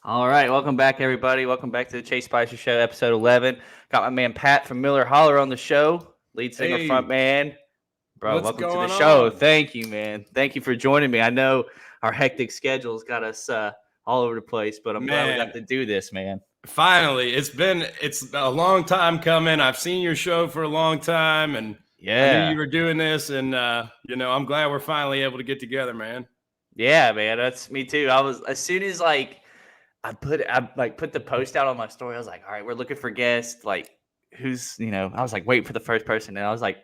All right, welcome back, everybody. Welcome back to the Chase Spicer Show, episode 11. Got my man Pat from Miller Holler on the show, lead singer, Hey, frontman. Bro, what's welcome to the going show. on? Thank you, man. Thank you for joining me. I know our hectic schedules got us all over the place, but I'm glad we Man, got to do this, man. finally, it's a long time coming. I've seen your show for a long time, and I knew you Yeah. were doing this, and I'm glad we're finally able to get together, man. Yeah, man. That's me too. I was as soon as I put the post out on my story, I was like, all right, we're looking for guests. Like who's I was like waiting for the first person, and I was like,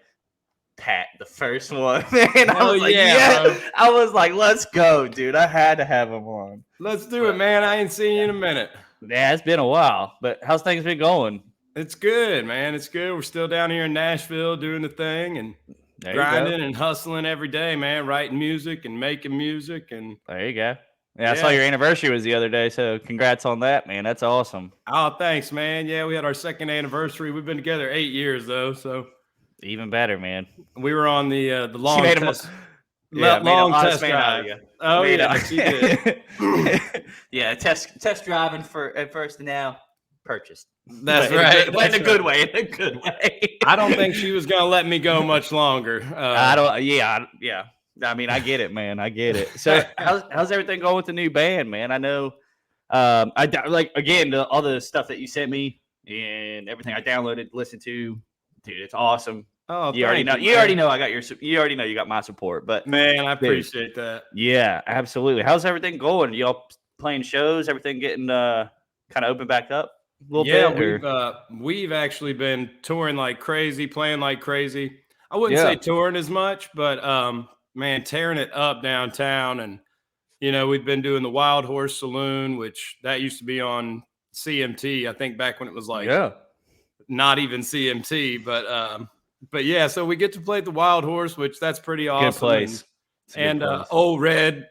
Pat, the first one, man. I Hell was like, yeah, yeah. bro. I was like, let's go, dude. I had to have him on. Let's do it, man. I ain't seen you in a minute. Yeah, it's been a while, but how's things been going? It's good, man. It's good. We're still down here in Nashville doing the thing and There you grinding go. and hustling every day, man. Writing music and making music, and There you go. Yeah, I saw your anniversary was the other day, so congrats on that, man. That's awesome. Oh, thanks, man. Yeah, we had our second anniversary. We've been together 8 years though, so Even better, man. we were on the long made test. made Long an honest test man out of drive. you. Oh Made yeah, she did. Yeah, test driving for at first and now purchased. That's But right. in a good way. In a good way. I don't think she was gonna let me go much longer. I don't. Yeah. I mean, I get it, man. I get it. So, how's everything going with the new band, man? I know. Like again, all the stuff that you sent me and everything I downloaded, listened to, dude, it's awesome. Oh, You already know. You already know I got your. You already know you got my support. But man, I appreciate that. yeah, absolutely. How's everything going? Y'all playing shows? Everything getting kind of open back up a little bit? We've actually been touring like crazy, playing like crazy. I wouldn't say touring as much, but man, tearing it up downtown. And we've been doing the Wild Horse Saloon, which that used to be on CMT. I think back when it was like not even CMT, but yeah. So we get to play at the Wild Horse, which that's pretty awesome. Good place. And Old Red,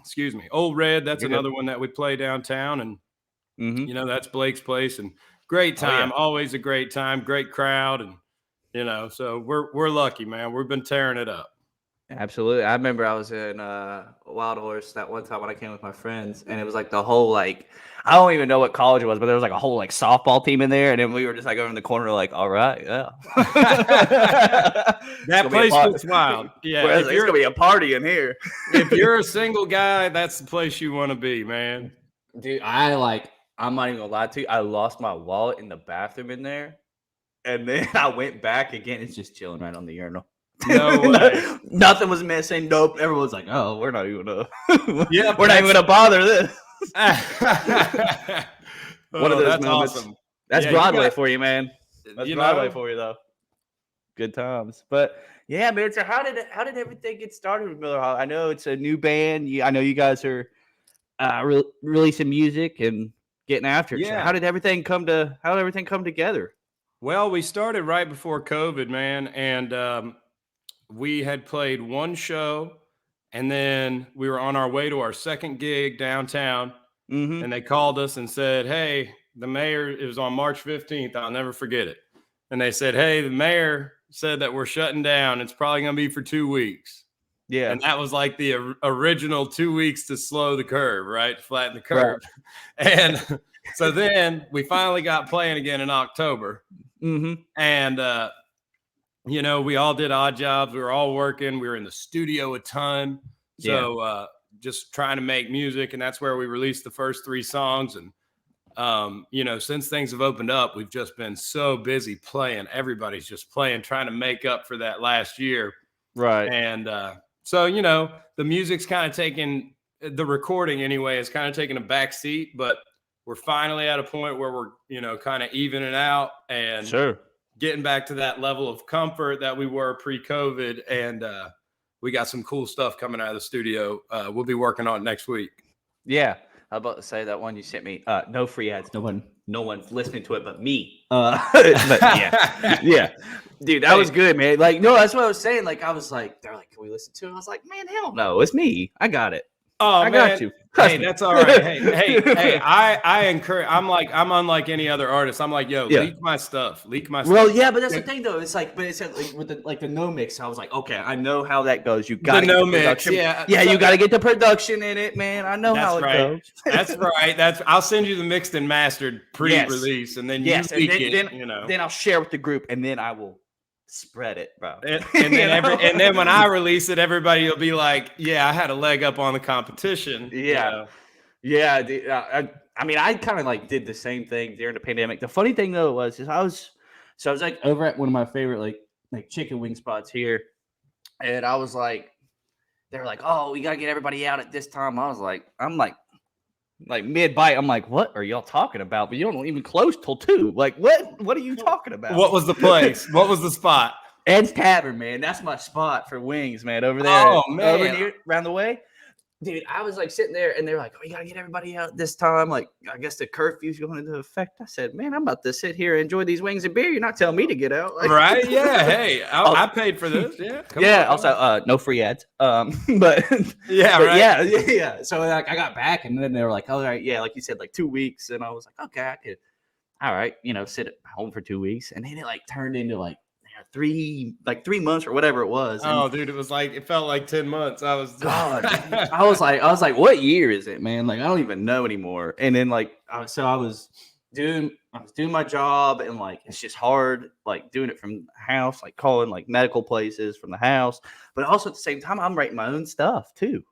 excuse me, Old Red. That's another one that we play downtown, and that's Blake's place. And great time, always a great time, great crowd, and so we're lucky, man. We've been tearing it up. Absolutely. I remember I was in Wild Horse that one time when I came with my friends, and it was like the whole I don't even know what college it was, but there was like a whole softball team in there, and then we were just over in the corner like, all right, yeah. That place gets wild. Yeah, it's gonna be a party in here. If you're a single guy, that's the place you want to be, man. Dude, I'm not even gonna lie to you. I lost my wallet in the bathroom in there, and then I went back again. It's just chilling right on the urinal. No way. Nothing was missing. Nope. Everyone's like, "Oh, we're not even gonna. Yeah, we're not even gonna bother this." One of those that's moments. Awesome. That's Broadway for you, man. That's Broadway for you, though. Good times. But yeah, man. So how did everything get started with Miller Holler? I know it's a new band. I know you guys are releasing music and getting after it. Yeah. So how did everything come together? Well, we started right before COVID, man, and we had played one show, and then we were on our way to our second gig downtown, and they called us and said, hey, the mayor, it was on March 15th. I'll never forget it. And they said, hey, the mayor said that we're shutting down. It's probably going to be for 2 weeks. Yeah. And that was like the original 2 weeks to slow the curve, right? To flatten the curve. Right. And so then we finally got playing again in October. And, we all did odd jobs. We were all working. We were in the studio a ton. So just trying to make music. And that's where we released the first 3 songs. And, since things have opened up, we've just been so busy playing. Everybody's just playing, trying to make up for that last year. Right. And so, the music's kind of taking, the recording anyway, is kind of taking a back seat. But we're finally at a point where we're, kind of evening out and getting back to that level of comfort that we were pre-COVID. And we got some cool stuff coming out of the studio. We'll be working on it next week. Yeah. I was about to say that one you sent me. No free ads. No one's listening to it but me. But yeah. Dude, that was good, man. No, that's what I was saying. I was like, they're like, can we listen to it? I was like, man, hell no. It's me. I got it. Oh, I got you. Hey, that's all right. Hey, I encourage. I'm unlike any other artist. I'm like, yo, leak my stuff. Well, yeah, but that's the thing though. It's like, but it's like with the no mix. I was like, okay, I know how that goes. You got to no mix. Yeah, you got to get the production in it, man. I know how it goes. That's right. I'll send you the mixed and mastered pre-release, and then you leak it. Then I'll share with the group, and then I will spread it, bro. And then when I release it, everybody will be like, yeah, I had a leg up on the competition. Yeah. Dude, I mean, I kind of like did the same thing during the pandemic. The funny thing though was I was like over at one of my favorite like chicken wing spots here, and I was like, they were like, oh, we gotta get everybody out at this time. I'm like mid bite. I'm like, what are y'all talking about? But you don't even close till 2. Like, what are you talking about? What was the place? What was the spot? Ed's Tavern, man. That's my spot for wings, man. Over there. Oh man, over here, around the way. Dude, I was like sitting there and they were like, oh, you got to get everybody out this time. Like, I guess the curfew's going into effect. I said, man, I'm about to sit here and enjoy these wings and beer. You're not telling me to get out. Like, right? Yeah. Hey, I paid for this. Yeah. Come on. Also, no free ads. But yeah, right. Yeah. So like I got back and then they were like, all right. Yeah. Like you said, like 2 weeks. And I was like, okay, I could, all right, sit at home for 2 weeks. And then it like turned into like 3 months or whatever it was. And, dude, it felt like 10 months. I was like, what year is it, man? Like, I don't even know anymore. And then I was doing my job, and like, it's just hard, like doing it from the house, like calling like medical places from the house, but also at the same time, I'm writing my own stuff too.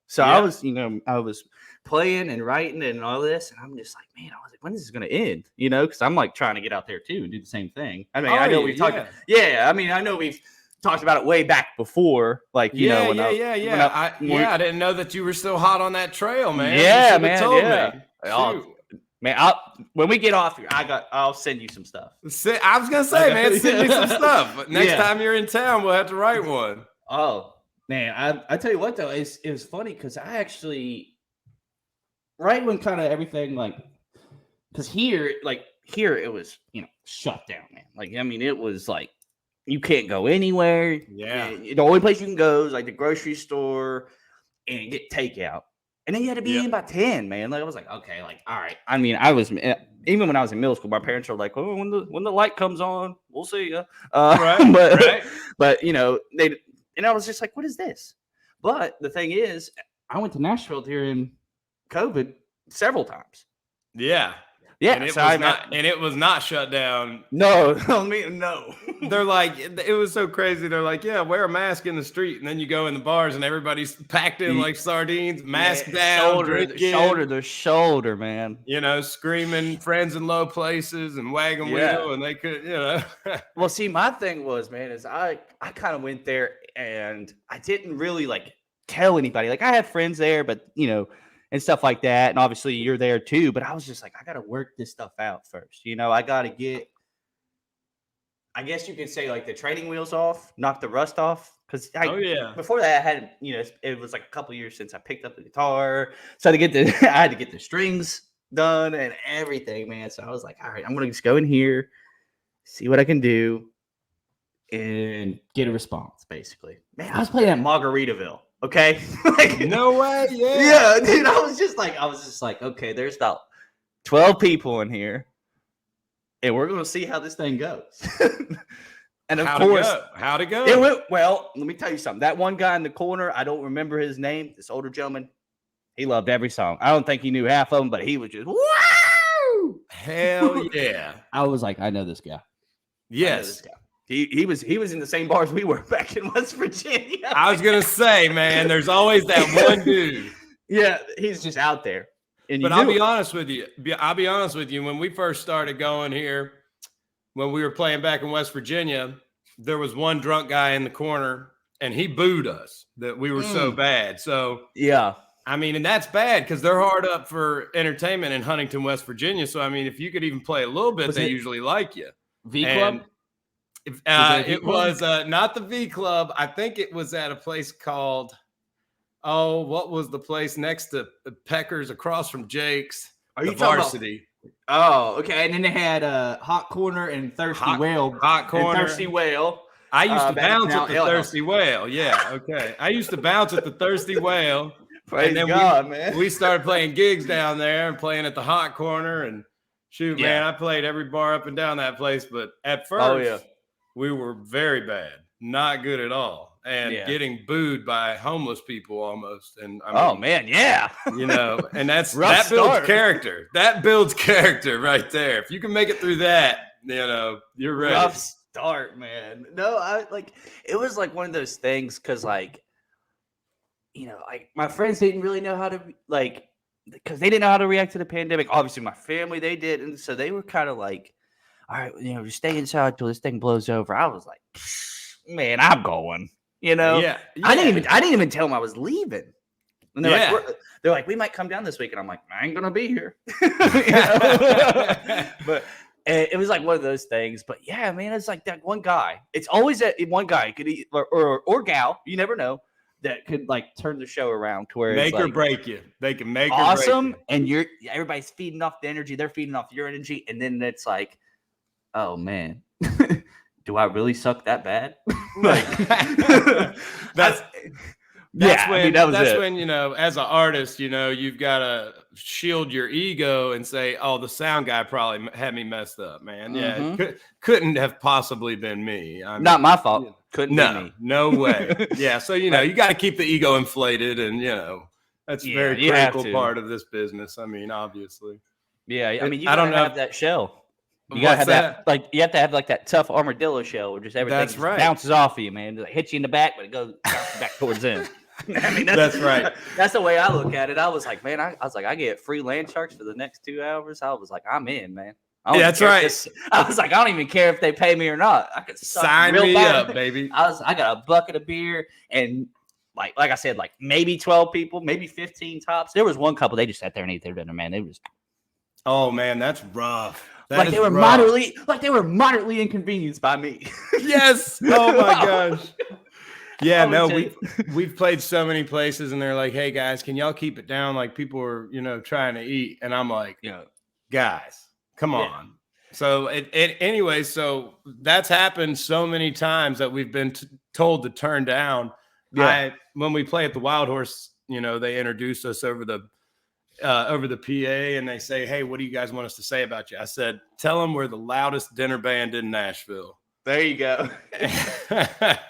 So I was playing and writing and all this, and I'm just like, man, I was like, when is this going to end? Because I'm like trying to get out there too and do the same thing. I mean, I know we've talked. Yeah, I mean, I know we've talked about it way back before. Like, I didn't know that you were still hot on that trail, man. Yeah, man. Yeah. Man, when we get off here, I'll send you some stuff. I was gonna say, man, send me some stuff. But next time you're in town, we'll have to write one. Oh man, I tell you what though, it was funny because I actually. Right when kind of everything because here it was shut down, man. Like, I mean, it was like you can't go anywhere. Yeah, the only place you can go is like the grocery store and get takeout, and then you had to be in by 10, man. Like, I was like, okay, like, all right. I mean, I was even when I was in middle school, my parents were like, oh, when the light comes on, we'll see ya. Right. But they and I was just like, what is this? But the thing is, I went to Nashville during COVID several times. Yeah. And it was not shut down. No. No. They're like, it was so crazy. They're like, yeah, wear a mask in the street. And then you go in the bars and everybody's packed in like sardines, mask down, shoulder to shoulder, man. Screaming friends in low places and wagging wheel. And they could, Well, see, my thing was, man, is I kind of went there and I didn't really like tell anybody. Like, I have friends there, but and stuff like that. And obviously you're there too, but I was just like, I got to work this stuff out first. I got to get, I guess you could say like the training wheels off, knock the rust off. Cause before that I had, it was like a couple years since I picked up the guitar. So I had to get the strings done and everything, man. So I was like, all right, I'm going to just go in here, see what I can do and get a response basically. Man, I was playing at Margaritaville. Okay. No way. Yeah, dude. I was just like, okay, there's about 12 people in here, and we're gonna see how this thing goes. And of course, how'd it go? It went well. Let me tell you something. That one guy in the corner, I don't remember his name. This older gentleman, he loved every song. I don't think he knew half of them, but he was just woo! Hell yeah! I was like, I know this guy. Yes. He was in the same bars we were back in West Virginia. I was gonna say, man, there's always that one dude. Yeah, he's just out there. But I'll be honest with you. When we first started going here, when we were playing back in West Virginia, there was one drunk guy in the corner, and he booed us that we were so bad. So yeah, I mean, and that's bad because they're hard up for entertainment in Huntington, West Virginia. So I mean, if you could even play a little bit, they usually like you. V Club. It was not the V Club. I think it was at a place called, what was the place next to Peckers across from Jake's? Are you Varsity? Oh, okay. And then they had Hot Corner and Thirsty Whale. Hot Corner. And Thirsty Whale. I used to bounce at the Thirsty Whale. Yeah, okay. I used to bounce at the Thirsty Whale. Praise God, man. We started playing gigs down there and playing at the Hot Corner. And shoot, man, I played every bar up and down that place. But at first, we were very bad, not good at all, and getting booed by homeless people almost. And I mean, man, you know, and that builds character. That builds character right there. If you can make it through that, you know, you're ready. Rough start, man. No, it was like one of those things because, like, you know, like my friends didn't really know how to because they didn't know how to react to the pandemic. Obviously, my family, they did, and so they were kind of like, all right, you know, just stay inside till this thing blows over. I was like, man, I'm going. You know, I didn't even tell them I was leaving. And they're like, we might come down this week, and I'm like, I ain't gonna be here. But it was like one of those things. But yeah, man, it's like that one guy. It's always that one guy could or gal, you never know, that could like turn the show around to where make it's or break you. They can make awesome, or break you. And everybody's feeding off the energy. They're feeding off your energy, and then it's like, oh man, do I really suck that bad? Like that's when, you know, as an artist, you know, you've got to shield your ego and say, oh, the sound guy probably had me messed up, man. Mm-hmm. Yeah, couldn't have possibly been me. I mean, not my fault. Couldn't be me. No way. Yeah, so, you know, you got to keep the ego inflated, and, you know, that's a very critical part of this business. I mean, obviously. Yeah, I mean, you gotta have that shell. You gotta have that, like you have to have like that tough armadillo shell where just everything bounces off of you, man. It like, hits you in the back, but it goes back towards them. I mean, that's right. That's the way I look at it. I was like, man, I get free land sharks for the next 2 hours. I was like, I'm in, man. That's right. I was like, I don't even care if they pay me or not. I could sign me up, baby. I got a bucket of beer and like I said, like maybe 12 people, maybe 15 tops. There was one couple, they just sat there and ate their dinner, man. It was, oh man, that's rough. They were moderately inconvenienced by me. Yes. Oh my gosh. Yeah, no, we've played so many places, and they're like, "Hey guys, can y'all keep it down? Like people are, you know, trying to eat." And I'm like, guys, come on. So anyway, so that's happened so many times that we've been told to turn down. Yeah. When we play at the Wild Horse, you know, they introduced us over the PA, and they say, "Hey, what do you guys want us to say about you?" I said, "Tell them we're the loudest dinner band in Nashville." There you go.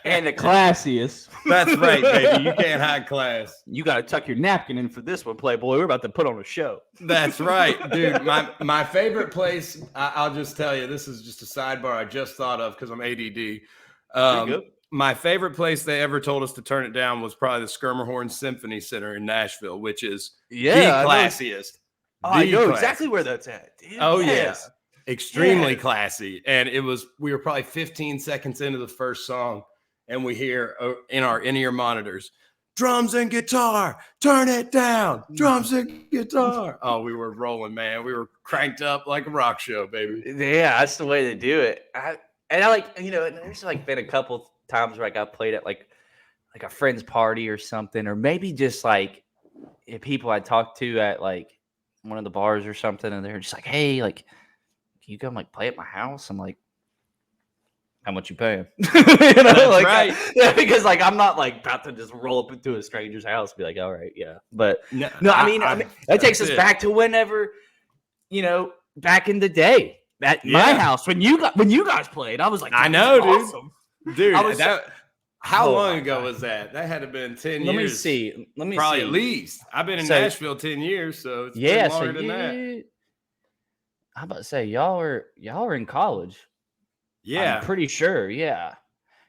And the classiest. That's right, baby. You can't hide class. You got to tuck your napkin in for this one, Playboy. We're about to put on a show. That's right, dude. My favorite place, I'll just tell you, this is just a sidebar I just thought of because I'm ADD. My favorite place they ever told us to turn it down was probably the Skirmerhorn Symphony Center in Nashville, which is the classiest. I know exactly where that's at. Dude. Oh, yes. Extremely classy. And we were probably 15 seconds into the first song, and we hear in our in-ear monitors, drums and guitar, turn it down, drums and guitar. Oh, we were rolling, man. We were cranked up like a rock show, baby. Yeah, that's the way to do it. I like, you know, there's like been a couple times where I got played at like a friend's party or something, or maybe just like people I talked to at like one of the bars or something, and they're just like, hey, like, can you come like play at my house? I'm like, how much you paying? You know, that's like, right. Because like I'm not like about to just roll up into a stranger's house and be like, all right, yeah. But no, I mean that takes us back to whenever, you know, back in the day at my house when you guys played. I was like, I know, dude. Awesome. Dude, how long ago was that? That had to have been 10 years. Let me see. Probably at least. I've been in Nashville 10 years, so it's been longer than that. I'm about to say y'all are in college. Yeah. I'm pretty sure, yeah.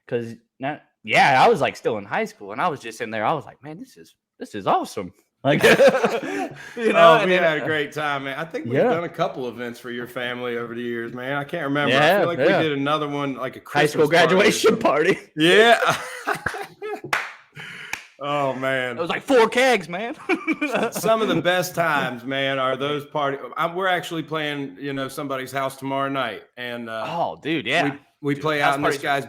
Because I was like still in high school, and I was just in there. I was like, man, this is awesome. Like, you know, we had a great time, man. I think we've done a couple events for your family over the years, man. I can't remember. I feel like we did another one, like a Christmas high school graduation party. Yeah. Oh man, it was like 4 kegs, man. Some of the best times, man, are those parties. We're actually playing, you know, somebody's house tomorrow night, and oh, dude, yeah. We play out in this guy's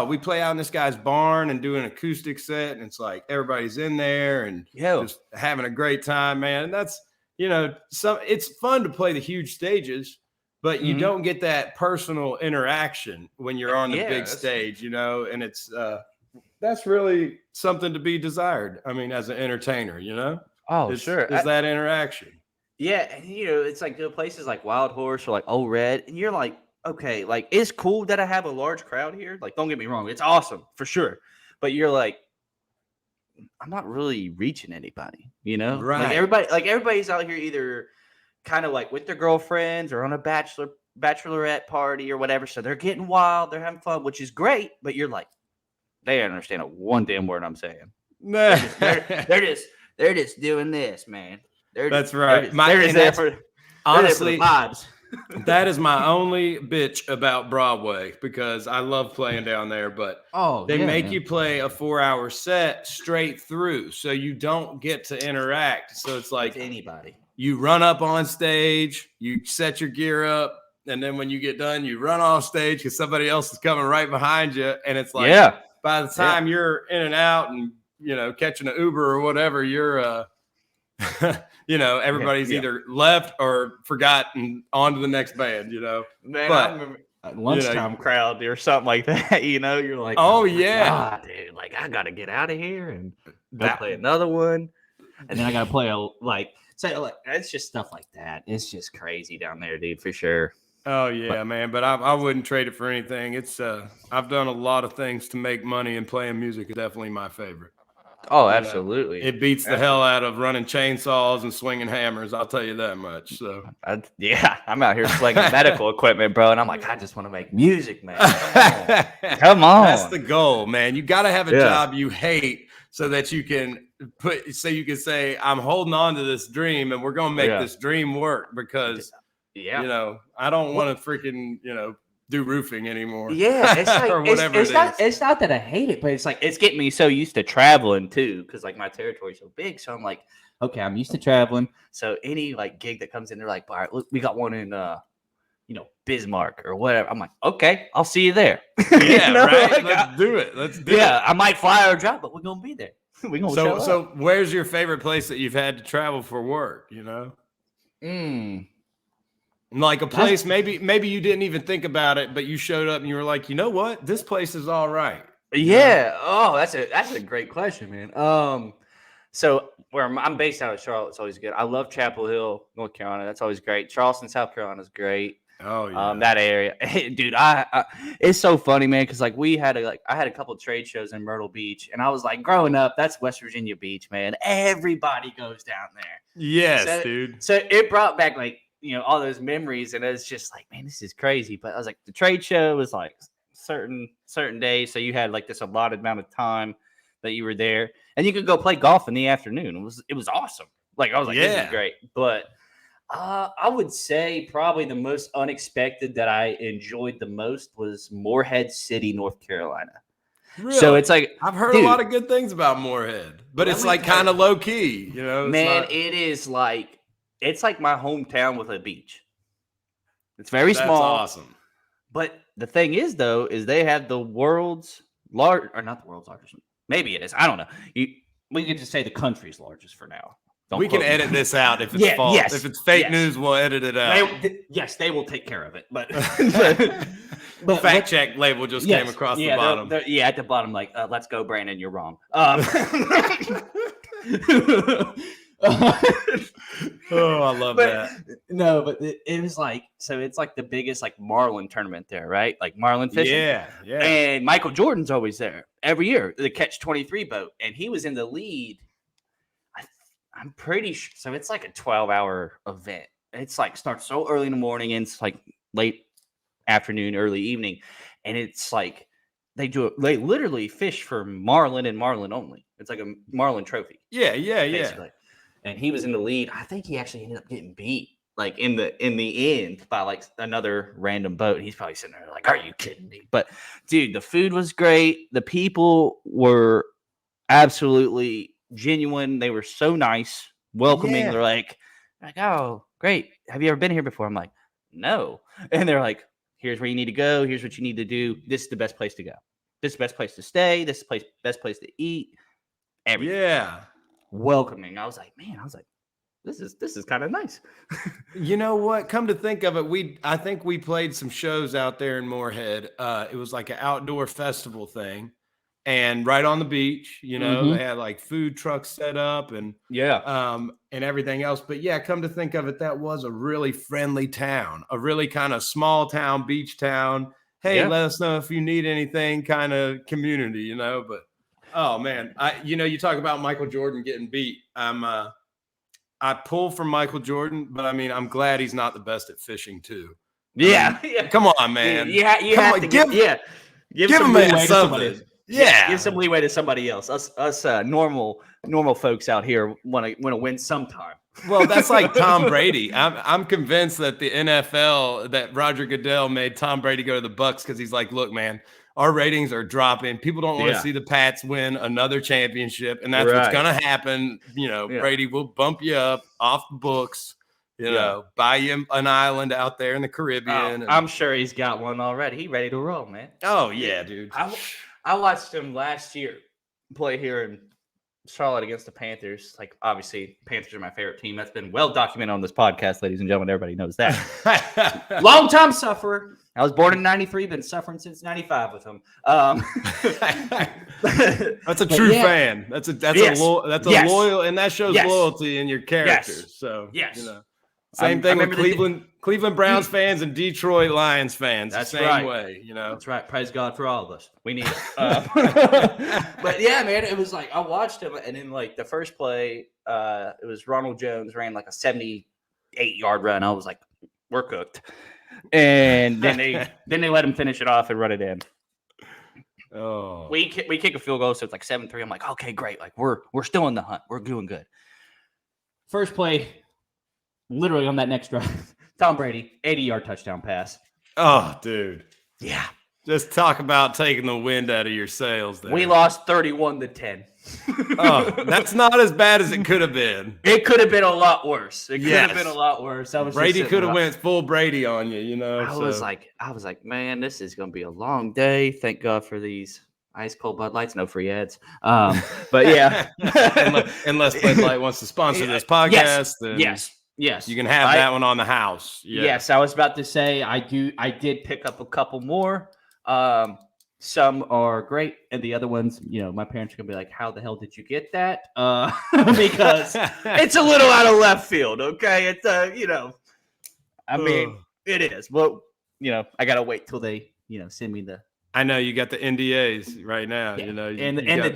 we play out in this guy's barn and do an acoustic set, and it's like everybody's in there and just having a great time, man. And that's, you know, it's fun to play the huge stages, but you don't get that personal interaction when you're on the big stage, you know. And it's that's really something to be desired. I mean, as an entertainer, you know? Oh, sure. Is that interaction. Yeah, and it's like good places like Wild Horse or like Old Red, and you're like, okay, like it's cool that I have a large crowd here. Like, don't get me wrong, it's awesome for sure. But you're like, I'm not really reaching anybody, Right. Like everybody's out here either kind of like with their girlfriends or on a bachelorette party or whatever. So they're getting wild, they're having fun, which is great. But you're like, they don't understand one damn word I'm saying. They're just doing this, man. That's right. Honestly, vibes. That is my only bitch about Broadway, because I love playing down there, but they make you play a 4-hour set straight through, so you don't get to interact. So it's like with anybody. You run up on stage, you set your gear up, and then when you get done, you run off stage because somebody else is coming right behind you, and it's like by the time you're in and out and catching an Uber or whatever, you're everybody's either left or forgotten on to the next band, Man, I remember lunchtime crowd or something like that, you're like, oh yeah, dude, like I gotta get out of here and play another one, and then I gotta play it's just stuff like that. It's just crazy down there, dude, for sure. Oh yeah, man, but I wouldn't trade it for anything. It's I've done a lot of things to make money, and playing music is definitely my favorite. Oh, absolutely. It beats the hell out of running chainsaws and swinging hammers. I'll tell you that much. So I'm out here slinging medical equipment, bro, and I'm like, I just want to make music, man. Come on. That's the goal, man. You got to have a job you hate so that you can say, I'm holding on to this dream, and we're gonna make this dream work, because I don't want to freaking do roofing anymore. Yeah, it's like or whatever it's not that I hate it, but it's like it's getting me so used to traveling too, because like my territory's so big. So I'm like, okay, I'm used to traveling. So any like gig that comes in, they're like, all right, look, we got one in Bismarck or whatever. I'm like, okay, I'll see you there. Yeah, right. Like, let's do it. I might fly or drop, but we're gonna be there. We're gonna show up. So where's your favorite place that you've had to travel for work? Like a place, maybe you didn't even think about it, but you showed up and you were like, you know what? This place is all right. Yeah. Oh, that's a great question, man. So where I'm based out of Charlotte, it's always good. I love Chapel Hill, North Carolina. That's always great. Charleston, South Carolina is great. Oh yeah. That area, dude. I it's so funny, man, because like I had a couple of trade shows in Myrtle Beach, and I was like, growing up, that's West Virginia Beach, man. Everybody goes down there. Yes, dude. So it brought back like all those memories, and it's just like, man, this is crazy. But I was like, the trade show was like certain days, so you had like this allotted amount of time that you were there, and you could go play golf in the afternoon. It was awesome. Like I was like, this is great. But I would say probably the most unexpected that I enjoyed the most was Morehead City, North Carolina. Really? So it's like I've heard a lot of good things about Morehead, but it's like kind of low key, Man, it's like my hometown with a beach. It's very small. That's awesome. But the thing is, though, is they have the world's large, or not the world's largest. Maybe it is. I don't know. We can just say the country's largest for now. We can edit this out if it's false. Yes, if it's fake news, we'll edit it out. They will take care of it. But fact check label just came across the bottom. At the bottom, like, let's go, Brandon. You're wrong. Oh, I love that. No, but it was like, so it's like the biggest like marlin tournament there, right? Like marlin fishing. Yeah. And Michael Jordan's always there every year, the Catch 23 boat, and he was in the lead. I'm pretty sure. So it's like a 12-hour event. It's like starts so early in the morning and it's like late afternoon, early evening, and it's like they literally fish for marlin and marlin only. It's like a marlin trophy. Yeah. Basically. And he was in the lead. I think he actually ended up getting beat, like in the end, by like another random boat. He's probably sitting there like, "Are you kidding me?" But dude, the food was great. The people were absolutely genuine. They were so nice, welcoming. Yeah. They're like, "Oh, great. Have you ever been here before?" I'm like, "No." And they're like, "Here's where you need to go. Here's what you need to do. This is the best place to go. This is the best place to stay. This is the best place to eat." Everything. Yeah. Welcoming. I was like, this is kind of nice. You know what? Come to think of it, I think we played some shows out there in Morehead. It was like an outdoor festival thing, and right on the beach, you know, they had like food trucks set up and everything else. But yeah, come to think of it, that was a really friendly town, a really kind of small town, beach town. Hey, let us know if you need anything kind of community, you know. But oh man, you talk about Michael Jordan getting beat. I pull from Michael Jordan, but I mean, I'm glad he's not the best at fishing too. I mean, come on, man. You have to give some leeway to somebody. Give some leeway to somebody else. Us normal folks out here want to win sometime. Well, that's like Tom Brady. I'm convinced that the NFL, that Roger Goodell made Tom Brady go to the Bucs because he's like, look, man, our ratings are dropping. People don't want to see the Pats win another championship, and that's what's going to happen. You know, Brady will bump you up off the books. You know, buy you an island out there in the Caribbean. I'm sure he's got one already. He's ready to roll, man. Oh yeah, dude. I watched him last year play here in Charlotte against the Panthers. Like, obviously, Panthers are my favorite team. That's been well documented on this podcast, ladies and gentlemen. Everybody knows that. Long-time sufferer. I was born in 93, been suffering since 95 with him. That's a true fan. That's a loyal, and that shows loyalty in your character. So, you know. Same thing with Cleveland Browns fans and Detroit Lions fans. That's the same way, you know. That's right. Praise God for all of us. We need it. But yeah, man, it was like I watched him, and in like the first play, it was Ronald Jones ran like a 78-yard run. I was like, we're cooked. And then they let him finish it off and run it in. Oh, we kick a field goal, so it's like 7-3. I'm like, okay, great. Like we're still in the hunt. We're doing good. First play. Literally on that next drive, Tom Brady, 80-yard touchdown pass. Oh, dude. Yeah. Just talk about taking the wind out of your sails there. We lost 31-10. Oh, that's not as bad as it could have been. It could have been a lot worse. It could have been a lot worse. Brady could have went full Brady on you, you know. I was like, man, this is going to be a long day. Thank God for these ice cold Bud Lights, no free ads. But yeah. unless Bud Light wants to sponsor this podcast, then Yes, you can have that one on the house. Yes, I was about to say I did pick up a couple more. Some are great, and the other ones, you know, my parents are gonna be like, "How the hell did you get that?" Because it's a little out of left field. Okay, it's you know, I mean, it is. Well, you know, I gotta wait till they, you know, send me the. I know you got the NDAs right now. You know, and the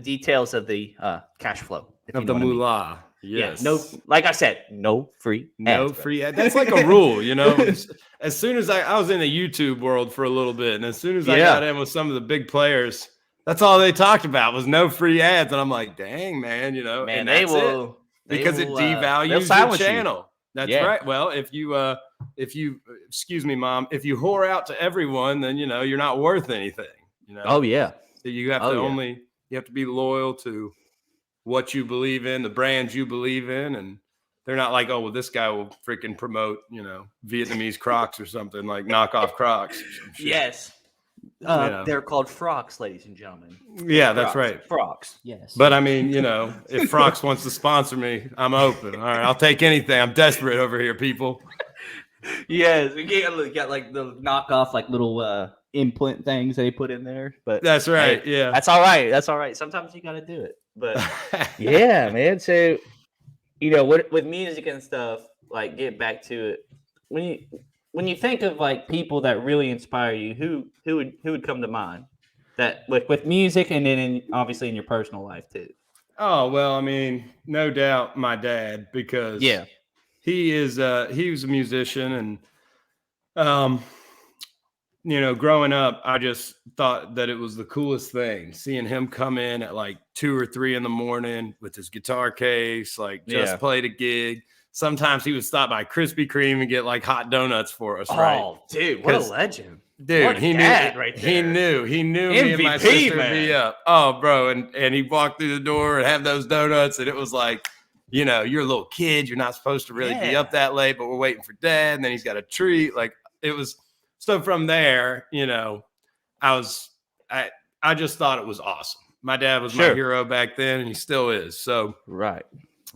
details of the cash flow of the moolah. Yes. Yeah, no, like I said, no free ads. That's like a rule, you know. As soon as I was in the YouTube world for a little bit, and as soon as I got in with some of the big players, that's all they talked about was no free ads. And I'm like, dang, man, you know, man, and because it devalues your channel. That's right. Well, if you excuse me, Mom, if you whore out to everyone, then you know you're not worth anything. You know. Oh yeah. So you have to you have to be loyal to what you believe in, the brands you believe in, and they're not like, oh, well, this guy will freaking promote, you know, Vietnamese Crocs or something, like knockoff Crocs. Yes. They're called frocks, ladies and gentlemen. Yeah, that's right. Frocks. Yes. But I mean, you know, if Frocks wants to sponsor me, I'm open. All right, I'll take anything. I'm desperate over here, people. Yes, we got like the knockoff, like little implant things they put in there. But that's right. Hey, yeah, that's all right. That's all right. Sometimes you got to do it. But yeah, man. So, you know, with music and stuff, like get back to it. When you think of like people that really inspire you, who would come to mind? That with music and then obviously in your personal life too. Oh well, I mean, no doubt my dad, because he was a musician, and you know, growing up, I just thought that it was the coolest thing, seeing him come in at like 2 or 3 in the morning with his guitar case, like just played a gig. Sometimes he would stop by Krispy Kreme and get like hot donuts for us. Oh, dude, what a legend. Dude, he knew right there. He knew MVP, me and my sister would be up. Oh, bro. And he walked through the door and have those donuts. And it was like, you know, you're a little kid. You're not supposed to really be up that late, but we're waiting for dad. And then he's got a treat. Like it was. So from there, you know, I just thought it was awesome. My dad was my hero back then, and he still is. So,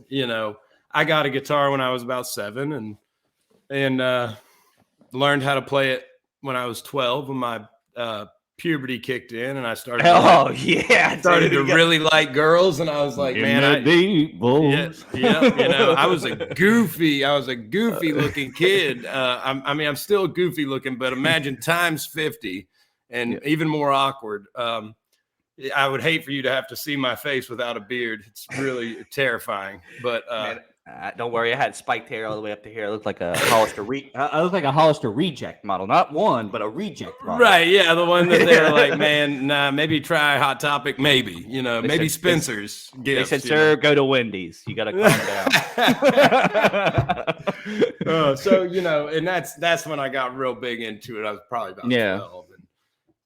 you know, I got a guitar when I was about 7 and learned how to play it when I was 12 when my puberty kicked in, and I started. To really like girls, and I was like, man, I was a goofy looking kid. I'm still goofy looking, but imagine times 50, and even more awkward. I would hate for you to have to see my face without a beard. It's really terrifying. But don't worry, I had spiked hair all the way up to here. I looked like a Hollister I look like a Hollister reject model, not one, but a reject model. Right? Yeah, the one that they're like, man, nah, maybe try Hot Topic, maybe maybe Spencer's. They said, sir, go to Wendy's. You got to calm down. So and that's when I got real big into it. I was probably about 12.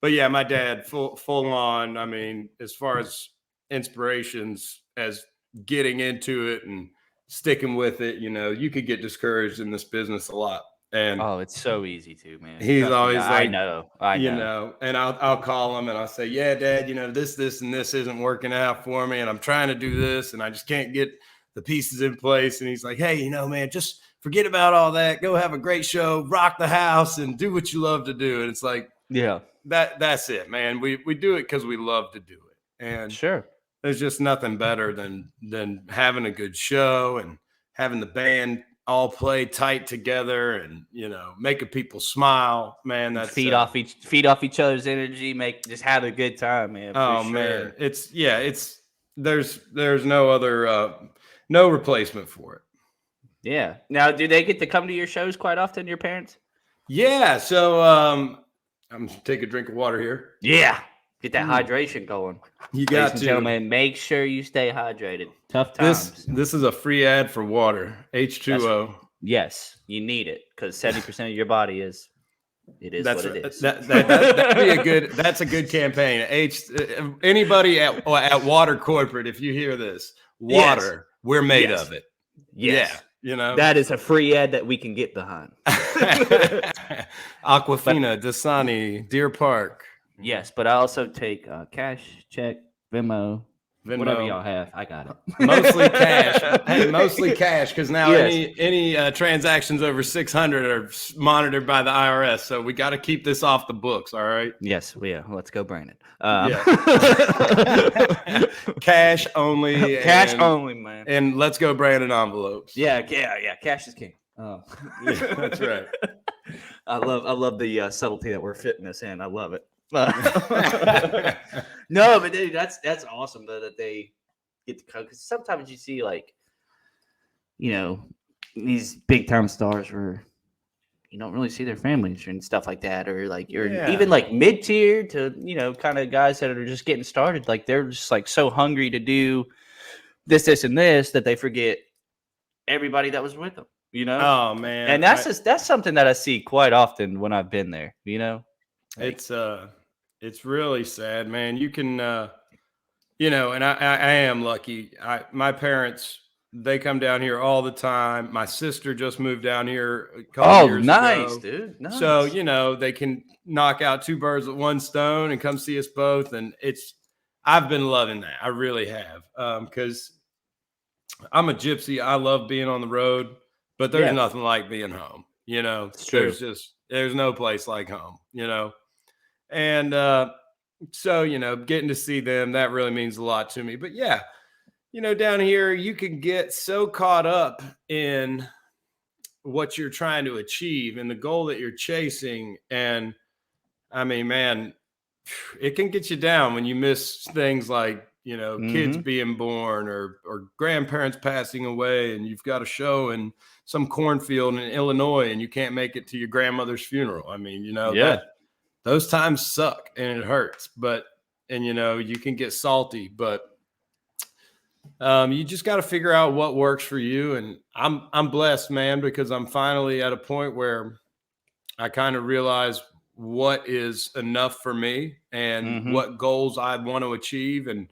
But yeah, my dad full on. I mean, as far as inspirations, as getting into it and sticking with it, you could get discouraged in this business a lot. And it's so easy to, man. He's always like, I know. And I'll call him and I'll say, yeah, Dad, this and this isn't working out for me, and I'm trying to do this, and I just can't get the pieces in place. And he's like, hey, man, just forget about all that. Go have a great show, rock the house, and do what you love to do. And it's like, yeah. That's it, man. We do it because we love to do it, and sure, there's just nothing better than having a good show and having the band all play tight together and making people smile, man. That's feed off each other's energy, just have a good time, man. Man, it's there's no other no replacement for it. Yeah. Now, do they get to come to your shows quite often, your parents? Yeah. So I'm gonna take a drink of water here. Yeah, get that hydration going. You got to, gentlemen. Make sure you stay hydrated. Tough times. This is a free ad for water. H2O. Yes, you need it because 70% of your body is. It is what it is. That'd be a good. That's a good campaign. Anybody at Water Corporate, if you hear this, water, we're made of it. Yes. Yeah. That is a free ad that we can get behind. Aquafina, Dasani, Deer Park. Yes, but I also take cash, check, Venmo, whatever y'all have. I got it. Mostly cash. Hey, mostly cash, because now any transactions over 600 are monitored by the IRS. So we got to keep this off the books. All right. Yes. Let's go, Brandon. Cash only. Cash only, man. And let's go, Brandon envelopes. Yeah. Cash is king. That's right. I love the subtlety that we're fitting this in. I love it. No, but dude, that's awesome though, that they get to come, because sometimes you see these big time stars where you don't really see their families and stuff like that, or even mid tier to kind of guys that are just getting started, like they're just so hungry to do this and this that they forget everybody that was with them. Oh man. And that's something that I see quite often when I've been there, It's really sad, man. You can and I am lucky. My parents, they come down here all the time. My sister just moved down here a couple years ago. Dude. Nice. So, they can knock out two birds with one stone and come see us both, and I've been loving that. I really have. Cuz I'm a gypsy. I love being on the road. But there's nothing like being home, It's true. There's no place like home, and so, getting to see them, that really means a lot to me. But yeah, down here, you can get so caught up in what you're trying to achieve and the goal that you're chasing. And I mean, man, it can get you down when you miss things like, kids being born or grandparents passing away, and you've got a show in some cornfield in Illinois and you can't make it to your grandmother's funeral. I mean, those times suck and it hurts, and you can get salty, but you just got to figure out what works for you. And I'm blessed, man, because I'm finally at a point where I kind of realize what is enough for me and what goals I want to achieve. And,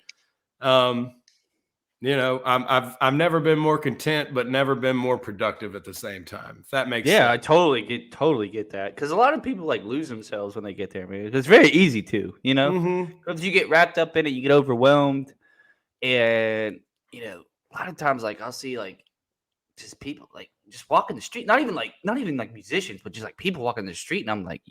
I've never been more content, but never been more productive at the same time. If that makes sense. Yeah, I totally get that. Because a lot of people lose themselves when they get there, man. It's very easy to, because you get wrapped up in it, you get overwhelmed, and a lot of times, I'll see just people just walking the street, not even musicians, but just people walking the street, and I'm like,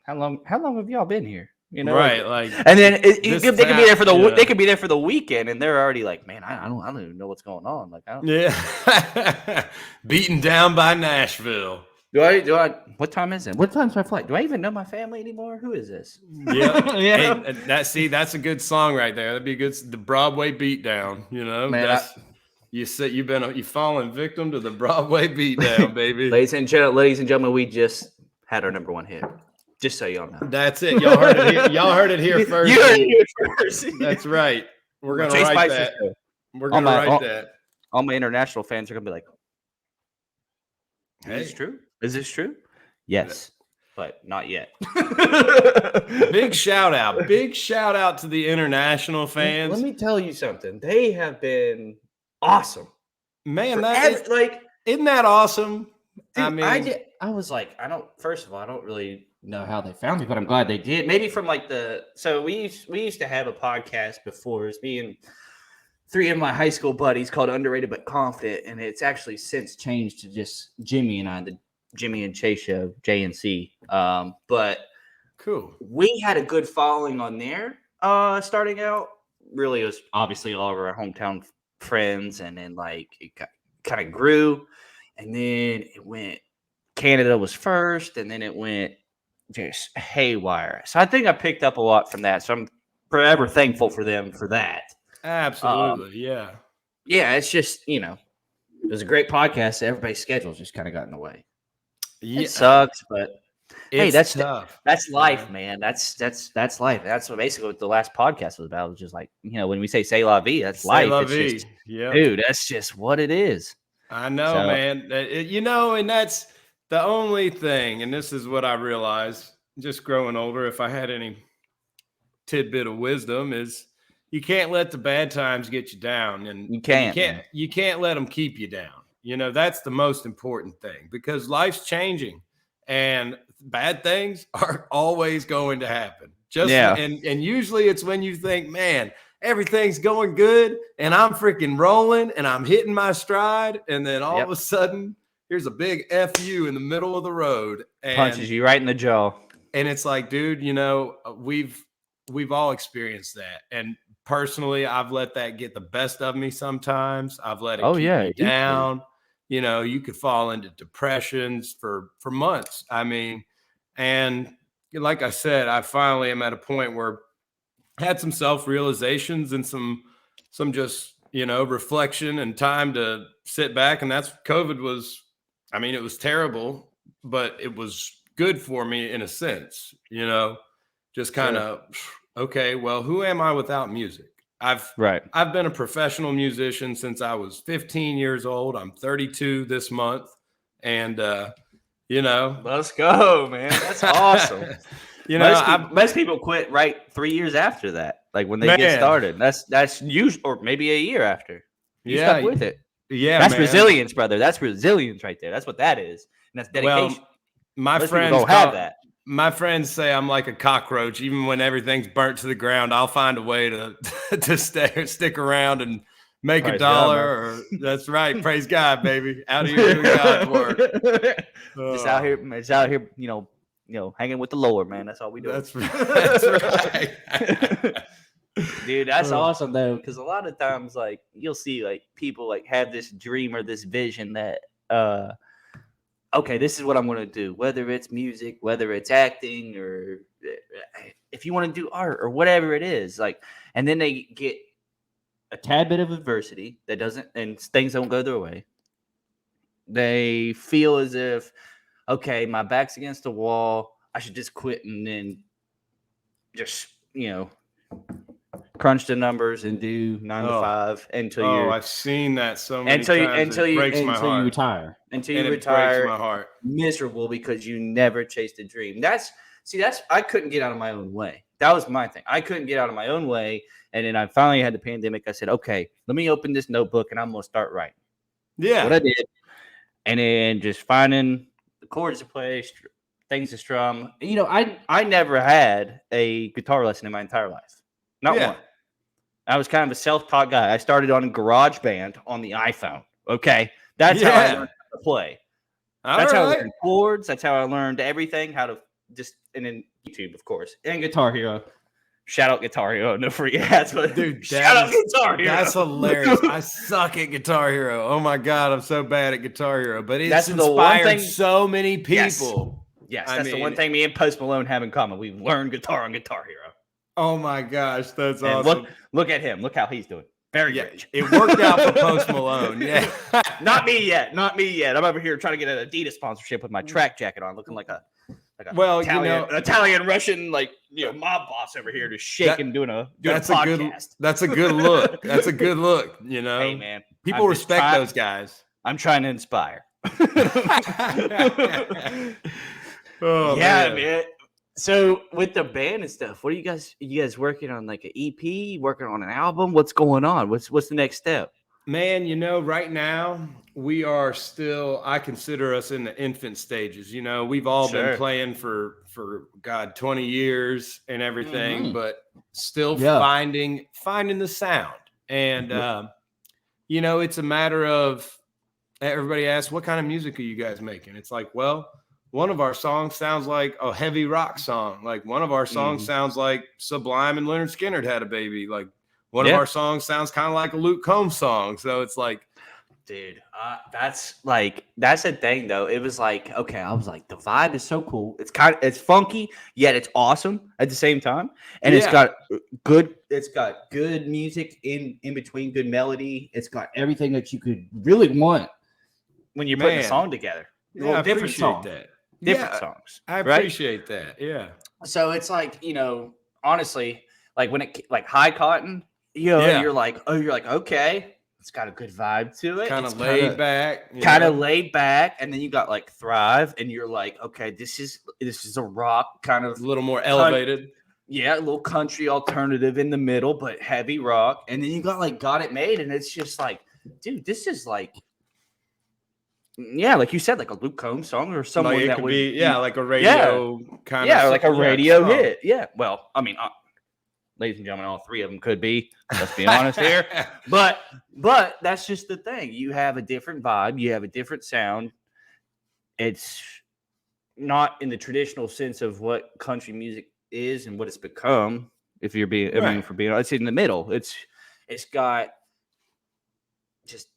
how long have y'all been here? You know, right? Like, and then they could be there for the they could be there for the weekend, and they're already like, man, I don't even know what's going on. Like, I don't. Yeah, beaten down by Nashville. Do I? What time is it? What time's my flight? Do I even know my family anymore? Who is this? Yeah, yeah. Hey, that's a good song right there. That'd be good. The Broadway beatdown. You know, Man, you said you've fallen victim to the Broadway beatdown, baby. ladies and gentlemen, we just had our number 1 hit. Just so y'all know. That's it. Y'all heard it here. Y'all heard it here first. You heard it here first. That's right. We're gonna write that. We're gonna write that. All my international fans are gonna be like, "Hey, is this true? Is this true?" Yes, but not yet. Big shout out to the international fans. Let me tell you something. They have been awesome. Man, isn't that awesome? Dude, I mean, I was like, first of all, I don't really know how they found me, but I'm glad they did. Maybe from like so we used to have a podcast before. It was me and 3 of my high school buddies called Underrated But Confident, and it's actually since changed to just Jimmy and I, the Jimmy and Chase show, JNC. But cool. We had a good following on there starting out. Really, it was obviously all of our hometown friends, and then like it kind of grew, and then it went. Canada was first, and then it went just haywire. So I think I picked up a lot from that. So I'm forever thankful for them for that. Absolutely, yeah. Yeah, it's just, it was a great podcast. Everybody's schedules just kind of got in the way. Yeah. It sucks, but hey, that's tough. That's life, man. That's life. That's basically what the last podcast was about. It was just like, when we say la vie, that's life. Yeah, dude, that's just what it is. I know, man. And that's the only thing, and this is what I realized just growing older, if I had any tidbit of wisdom, is you can't let the bad times get you down, and you can't let them keep you down. That's the most important thing, because life's changing and bad things are always going to happen. And usually it's when you think, man, everything's going good and I'm freaking rolling and I'm hitting my stride, and then all of a sudden here's a big FU in the middle of the road and punches you right in the jaw. And it's like, dude, we've all experienced that. And personally, I've let that get the best of me sometimes. I've let it keep me down. You could fall into depressions for months. I mean, and like I said, I finally am at a point where I had some self-realizations and some just, reflection and time to sit back. And that's COVID was. I mean, it was terrible, but it was good for me in a sense, just kind of, okay, well, who am I without music? I've been a professional musician since I was 15 years old. I'm 32 this month. And, let's go, man. That's awesome. Most people quit 3 years after that. Like when they get started, that's usually, or maybe a year after. You stuck with it. Yeah, that's resilience, brother. That's resilience right there. That's what that is, and that's dedication. Well, my friends say I'm like a cockroach. Even when everything's burnt to the ground, I'll find a way to stick around and make a dollar. That's right. Praise God, baby. Out here doing God's work. Just out here, hanging with the Lord, man. That's all we do. That's right. Dude, that's awesome though, because a lot of times, like, you'll see like people like have this dream or this vision that okay, this is what I'm going to do, whether it's music, whether it's acting, or if you want to do art or whatever it is, like, and then they get a tad bit of adversity and things don't go their way. They feel as if, okay, my back's against the wall, I should just quit and then just, crunch the numbers and do 9 to 5 until you're. I've seen that so many times. It breaks my heart. You retire. Until you retire, breaks my heart. Miserable because you never chased a dream. That's I couldn't get out of my own way. That was my thing. I couldn't get out of my own way, and then I finally had the pandemic. I said, okay, let me open this notebook and I'm gonna start writing. Yeah, that's what I did, and then just finding the chords to play, things to strum. I never had a guitar lesson in my entire life. Not one. I was kind of a self-taught guy. I started on GarageBand on the iPhone. Okay. That's how I learned how to play. That's how I learned chords. That's how I learned everything, how to and then YouTube, of course, and Guitar Hero. Shout out Guitar Hero, no free ads, but dude, shout out Guitar Hero. That's hilarious. I suck at Guitar Hero. Oh my God, I'm so bad at Guitar Hero, but it's inspired so many people. Yes, that's the one thing me and Post Malone have in common. We've learned guitar on Guitar Hero. Oh my gosh, that's awesome. Look at him. Look how he's doing. Very rich. It worked out for Post Malone. Yeah. Not me yet. I'm over here trying to get an Adidas sponsorship with my track jacket on, looking like a Italian Russian mob boss over here, just shaking, doing a podcast. That's a good look. That's a good look. Hey man, people respect those guys. I'm trying to inspire. Oh man. So with the band and stuff, what are you guys working on? Like an EP, working on an album? What's going on? What's the next step? Man, right now we are still, I consider us in the infant stages. We've all been playing for 20 years and everything, but still finding the sound. And it's a matter of, everybody asks, what kind of music are you guys making? It's like, well, one of our songs sounds like a heavy rock song. Like one of our songs sounds like Sublime and Leonard Skinner had a baby. Like one of our songs sounds kind of like a Luke Combs song. So it's like, dude, that's the thing though. It was like, okay, I was like, the vibe is so cool. It's funky, yet it's awesome at the same time. And it's got good music in between, good melody. It's got everything that you could really want when you're putting a song together. Yeah, I appreciate that. Different songs. I appreciate that. Yeah. So it's like, honestly, like when it like High Cotton, you're like, okay, it's got a good vibe to it. Kind of laid back. Laid back. And then you got like Thrive, and you're like, okay, this is a rock kind of a little more elevated. Yeah, a little country alternative in the middle, but heavy rock. And then you got like Got It Made, and it's just like, dude, this is like, like you said, like a Luke Combs song or someone that would be, like a radio kind of, like a radio hit. Yeah. Well, I mean, ladies and gentlemen, all three of them could be. Let's be honest here. But that's just the thing. You have a different vibe. You have a different sound. It's not in the traditional sense of what country music is and what it's become. If you're being, it's in the middle. It's got just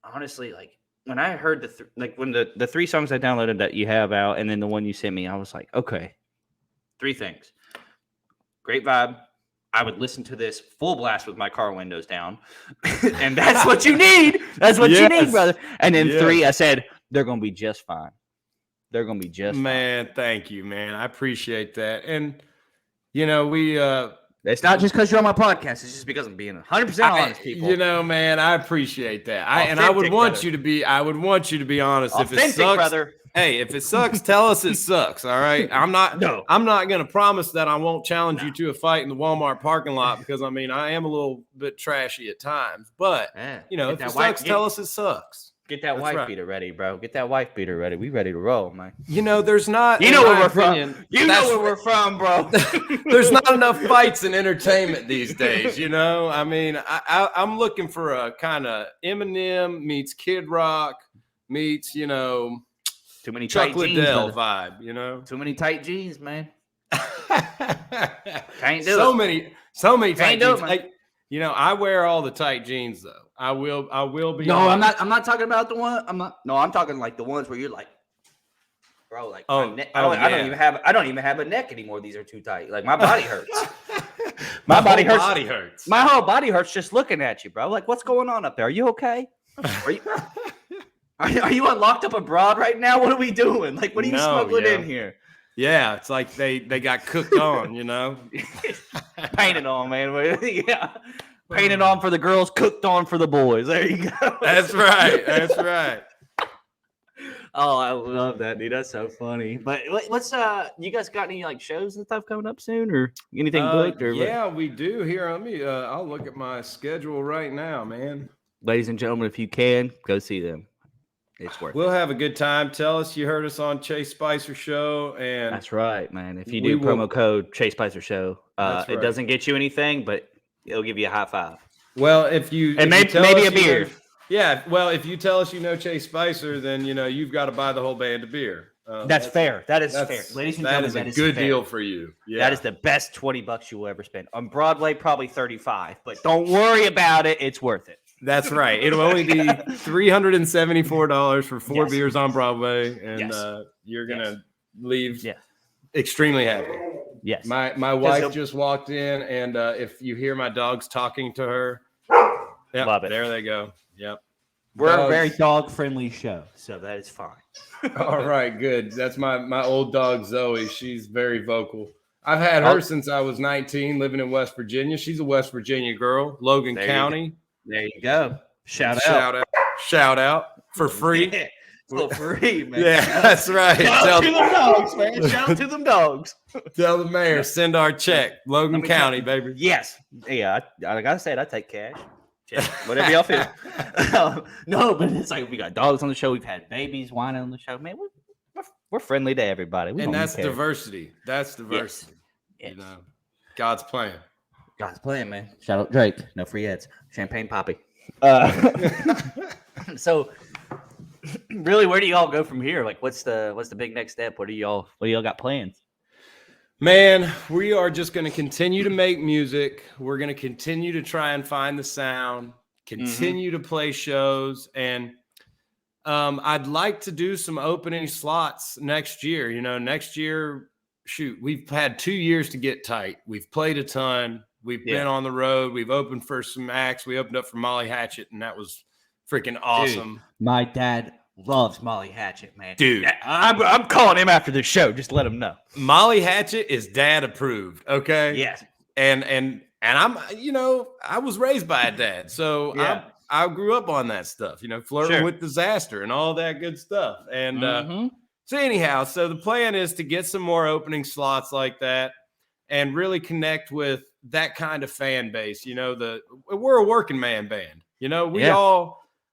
honestly like. When I heard when the three songs I downloaded that you have out, and then the one you sent me, I was like, okay, three things. Great vibe. I would listen to this full blast with my car windows down. And that's what you need. That's what you need, brother. And then three, I said, they're going to be just fine. They're going to be just fine. Thank you, man. I appreciate that. And, it's not just because you're on my podcast. It's just because I'm being 100% honest, people. Man, I appreciate that. I would want you to be honest. Authentic, if it sucks, brother. Hey, if it sucks, tell us it sucks. All right. I'm not going to promise that I won't challenge you to a fight in the Walmart parking lot because I am a little bit trashy at times. But if it sucks, tell us it sucks. Get that wife beater ready, bro. Get that wife beater ready. We ready to roll, man. There's not. You know where we're from. You know where we're from, bro. There's not enough fights in entertainment these days. I'm looking for a kind of Eminem meets Kid Rock meets too many Chuck tight jeans, Liddell vibe. Too many tight jeans, man. Can't do so it. So many tight jeans. I wear all the tight jeans though. I will be. No, honest. I'm not talking about the one. I'm talking like the ones where you're like, bro, like I don't even have a neck anymore. These are too tight. Like my body hurts. My body hurts. My whole body hurts just looking at you, bro. Like what's going on up there? Are you okay? Are you unlocked up abroad right now? What are we doing? Like what are you smuggling in here? Yeah, it's like they got cooked on, Painted on, man. Yeah. Painted on for the girls, cooked on for the boys. There you go. That's right. That's right. Oh, I love that, dude. That's so funny. But what's you guys got any like shows and stuff coming up soon, or anything booked? Or we do. Here, let me. I'll look at my schedule right now, man. Ladies and gentlemen, if you can, go see them. It's worth. We'll have a good time. Tell us you heard us on Chase Spicer Show, and that's right, man. If you do promo code Chase Spicer Show, it doesn't get you anything, but it'll give you a high five. Well, if you maybe a beer. Yeah, well, if you tell us you know Chase Spicer, then you've got to buy the whole band of beer. That's fair. That is fair, ladies and gentlemen. That is a good deal for you. Yeah, that is the best $20 you will ever spend on Broadway. Probably 35, but don't worry about it. It's worth it. That's right. It'll only be $374 for 4 beers on Broadway, and you're gonna leave extremely happy. Yes. My wife just walked in, and if you hear my dogs talking to her, love it. There they go. Yep. We're a very dog-friendly show, so that is fine. All right, good. That's my old dog, Zoe. She's very vocal. I've had her since I was 19, living in West Virginia. She's a West Virginia girl, Logan County. There you go. Shout out for free. Yeah, for free, man. Yeah, that's right. Shout out to them dogs, man. Shout out to them dogs. Tell the mayor, send our check. Logan County, baby. Yes. Yeah, I gotta say it. I take cash. Whatever y'all feel. No, but it's like we got dogs on the show. We've had babies whining on the show. Man, we're friendly to everybody. And that's diversity. That's diversity. Yes. You know, God's plan. God's plan, man. Shout out Drake. No free ads. Champagne Poppy. So, really, where do y'all go from here? Like, what's the big next step? What do y'all got plans? Man, we are just going to continue to make music. We're going to continue to try and find the sound, continue to play shows. And I'd like to do some opening slots next year. Next year, shoot, we've had 2 years to get tight. We've played a ton. We've been on the road. We've opened for some acts. We opened up for Molly Hatchet, and that was freaking awesome. Dude, my dad loves Molly Hatchet, man. Dude, I'm calling him after the show. Just let him know. Molly Hatchet is dad approved. Okay. Yes. And I'm, I was raised by a dad, so I grew up on that stuff. Flirting with disaster and all that good stuff. And so anyhow, so the plan is to get some more opening slots like that, and really connect with that kind of fan base. We're a working man band.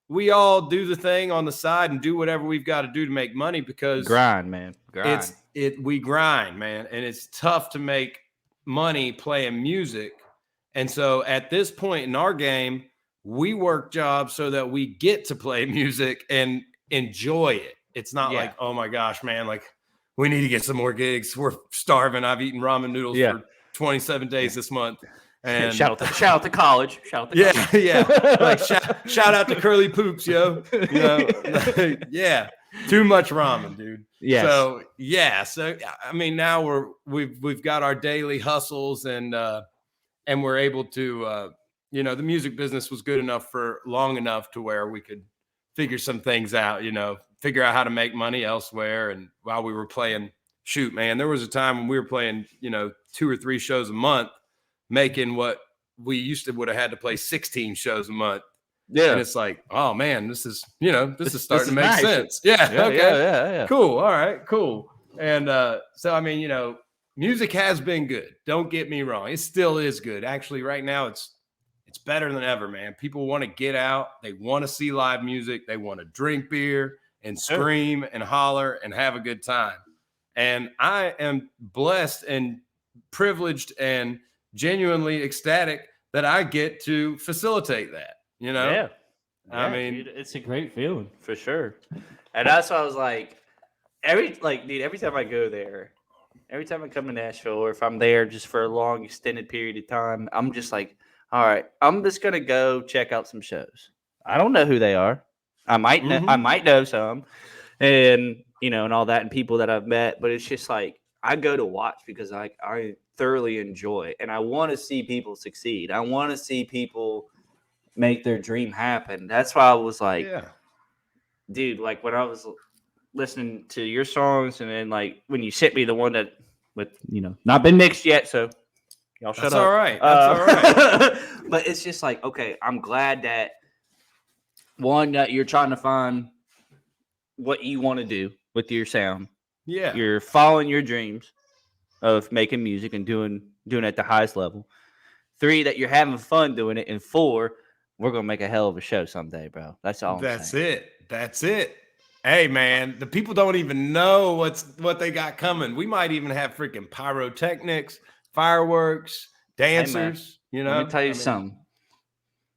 We all do the thing on the side and do whatever we've got to do to make money, because grind, man. We grind, man. And it's tough to make money playing music. And so at this point in our game, we work jobs so that we get to play music and enjoy it. It's not like, oh my gosh, man, like we need to get some more gigs. We're starving. I've eaten ramen noodles for 27 days this month. And shout out to college. Like shout out to Curly Poops, yo. Yeah. Too much ramen, dude. Yeah. So I mean, now we've got our daily hustles, and we're able to the music business was good enough for long enough to where we could figure some things out, figure out how to make money elsewhere. And while we were playing, shoot, man, there was a time when we were playing, 2 or 3 shows a month, making what we used to would have had to play 16 shows a month. Yeah. And it's like, oh man, this is starting to make sense. Yeah. Okay. Yeah. Cool. All right. Cool. And so, I mean, music has been good. Don't get me wrong. It still is good. Actually, right now it's better than ever, man. People want to get out. They want to see live music. They want to drink beer and scream and holler and have a good time. And I am blessed and privileged and genuinely ecstatic that I get to facilitate that, Yeah. I mean, dude, it's a great feeling for sure. And that's why I was like, every time I go there, every time I come to Nashville, or if I'm there just for a long extended period of time, I'm just like, all right, I'm just gonna go check out some shows. I don't know who they are. I might know some, and and all that, and people that I've met, but it's just like I go to watch because I thoroughly enjoy, and I want to see people succeed. I want to see people make their dream happen. That's why I was like, dude, like when I was listening to your songs, and then like when you sent me the one that with not been mixed yet, so y'all shut up. That's all right. That's all right. But it's just like, okay, I'm glad that that you're trying to find what you want to do with your sound. Yeah. You're following your dreams of making music and doing it at the highest level. 3, that you're having fun doing it. And 4, we're going to make a hell of a show someday, bro. That's all. That's it. Hey, man, the people don't even know what they got coming. We might even have freaking pyrotechnics, fireworks, dancers. Hey, let me tell you something.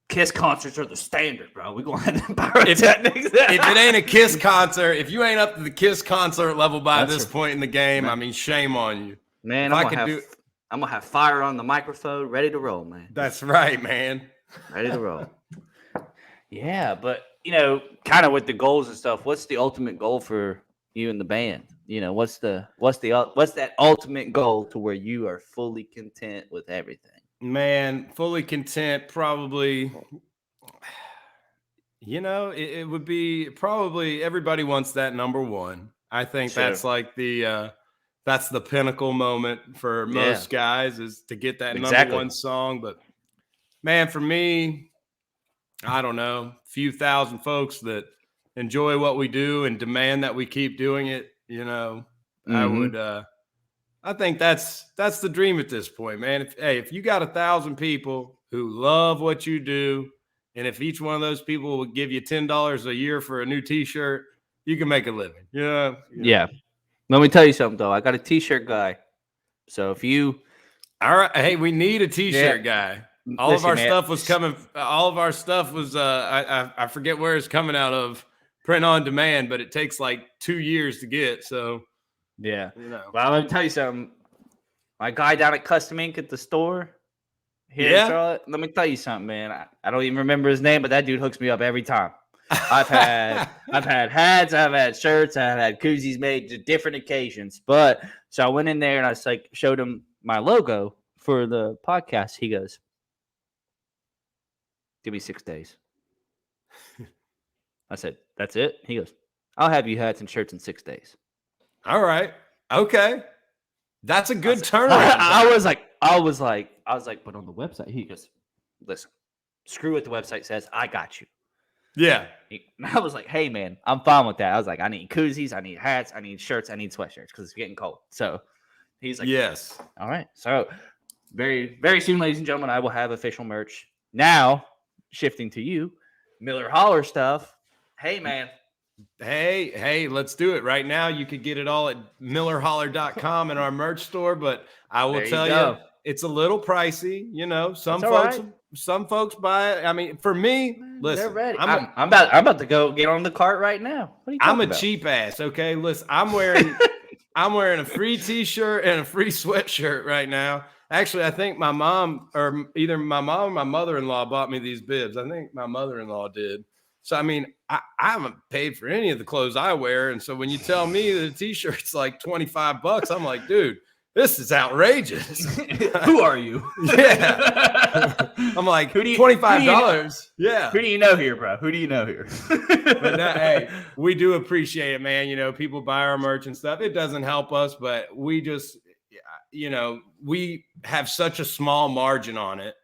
Kiss concerts are the standard, bro. We're going to have the pyrotechnics. If it ain't a Kiss concert, if you ain't up to the Kiss concert level by this point in the game, man. I mean, shame on you. Man, I'm going to have fire on the microphone ready to roll, man. That's right, man. Ready to roll. Yeah, but, kind of with the goals and stuff, what's the ultimate goal for you and the band? What's that ultimate goal to where you are fully content with everything? Man, fully content, probably, it would be probably everybody wants that number one. I think that's like that's the pinnacle moment for most guys is to get that number one song. But man, for me, I don't know, a few thousand folks that enjoy what we do and demand that we keep doing it. I think that's the dream at this point, man. If you got 1,000 people who love what you do, and if each one of those people would give you $10 a year for a new T-shirt, you can make a living. Yeah. Let me tell you something though. I got a T-shirt guy. So if you, all right, hey, we need a T-shirt guy. All of our stuff was coming. All of our stuff was. I forget where it's coming out of. Print on demand, but it takes like 2 years to get. So. Yeah. Well, let me tell you something. My guy down at Custom Ink at the store here in Charlotte, let me tell you something, man. I don't even remember his name, but that dude hooks me up every time. I've had hats, I've had shirts, I've had koozies made to different occasions. But so I went in there and I showed him my logo for the podcast. He goes, "Give me 6 days." I said, "That's it?" He goes, "I'll have you hats and shirts in 6 days." All right. Okay. That's a good turnaround. I was like, but on the website, he goes, "Listen, screw what the website says. I got you." Yeah. And I was like, "Hey, man, I'm fine with that." I was like, "I need koozies, I need hats, I need shirts, I need sweatshirts because it's getting cold." So he's like, "Yes." All right. So very, very soon, ladies and gentlemen, I will have official merch. Now, shifting to you, Miller Holler stuff. Hey, man. Hey, let's do it right now. You could get it all at millerholler.com in our merch store, but I will tell you, it's a little pricey. Some folks buy it. I mean, for me, listen, they're ready. I'm about to go get on the cart right now. What are you talking about? Cheap ass. Okay, listen, I'm wearing a free T-shirt and a free sweatshirt right now. Actually, I think my mom or either my mom or my mother-in-law bought me these bibs. I think my mother-in-law did. So, I mean, I haven't paid for any of the clothes I wear. And so when you tell me that a T-shirt's like $25, I'm like, dude, this is outrageous. Who are you? Yeah. I'm like, $25. Yeah. Who do you know here, bro? Who do you know here? But hey, we do appreciate it, man. People buy our merch and stuff. It doesn't help us, but we just, we have such a small margin on it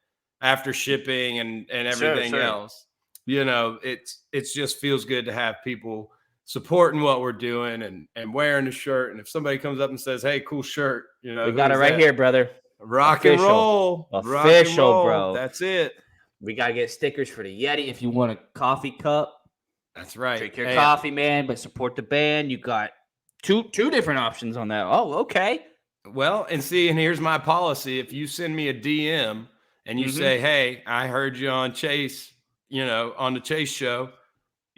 after shipping and everything else. It's just feels good to have people supporting what we're doing and wearing the shirt. And if somebody comes up and says, "Hey, cool shirt," we got it right here, brother. Rock and roll. Official, bro. That's it. We got to get stickers for the Yeti if you want a coffee cup. That's right. Drink your coffee, man, but support the band. You got two different options on that. Oh, okay. Well, and here's my policy. If you send me a DM and you say, "Hey, I heard you on Chase, on the Chase show,"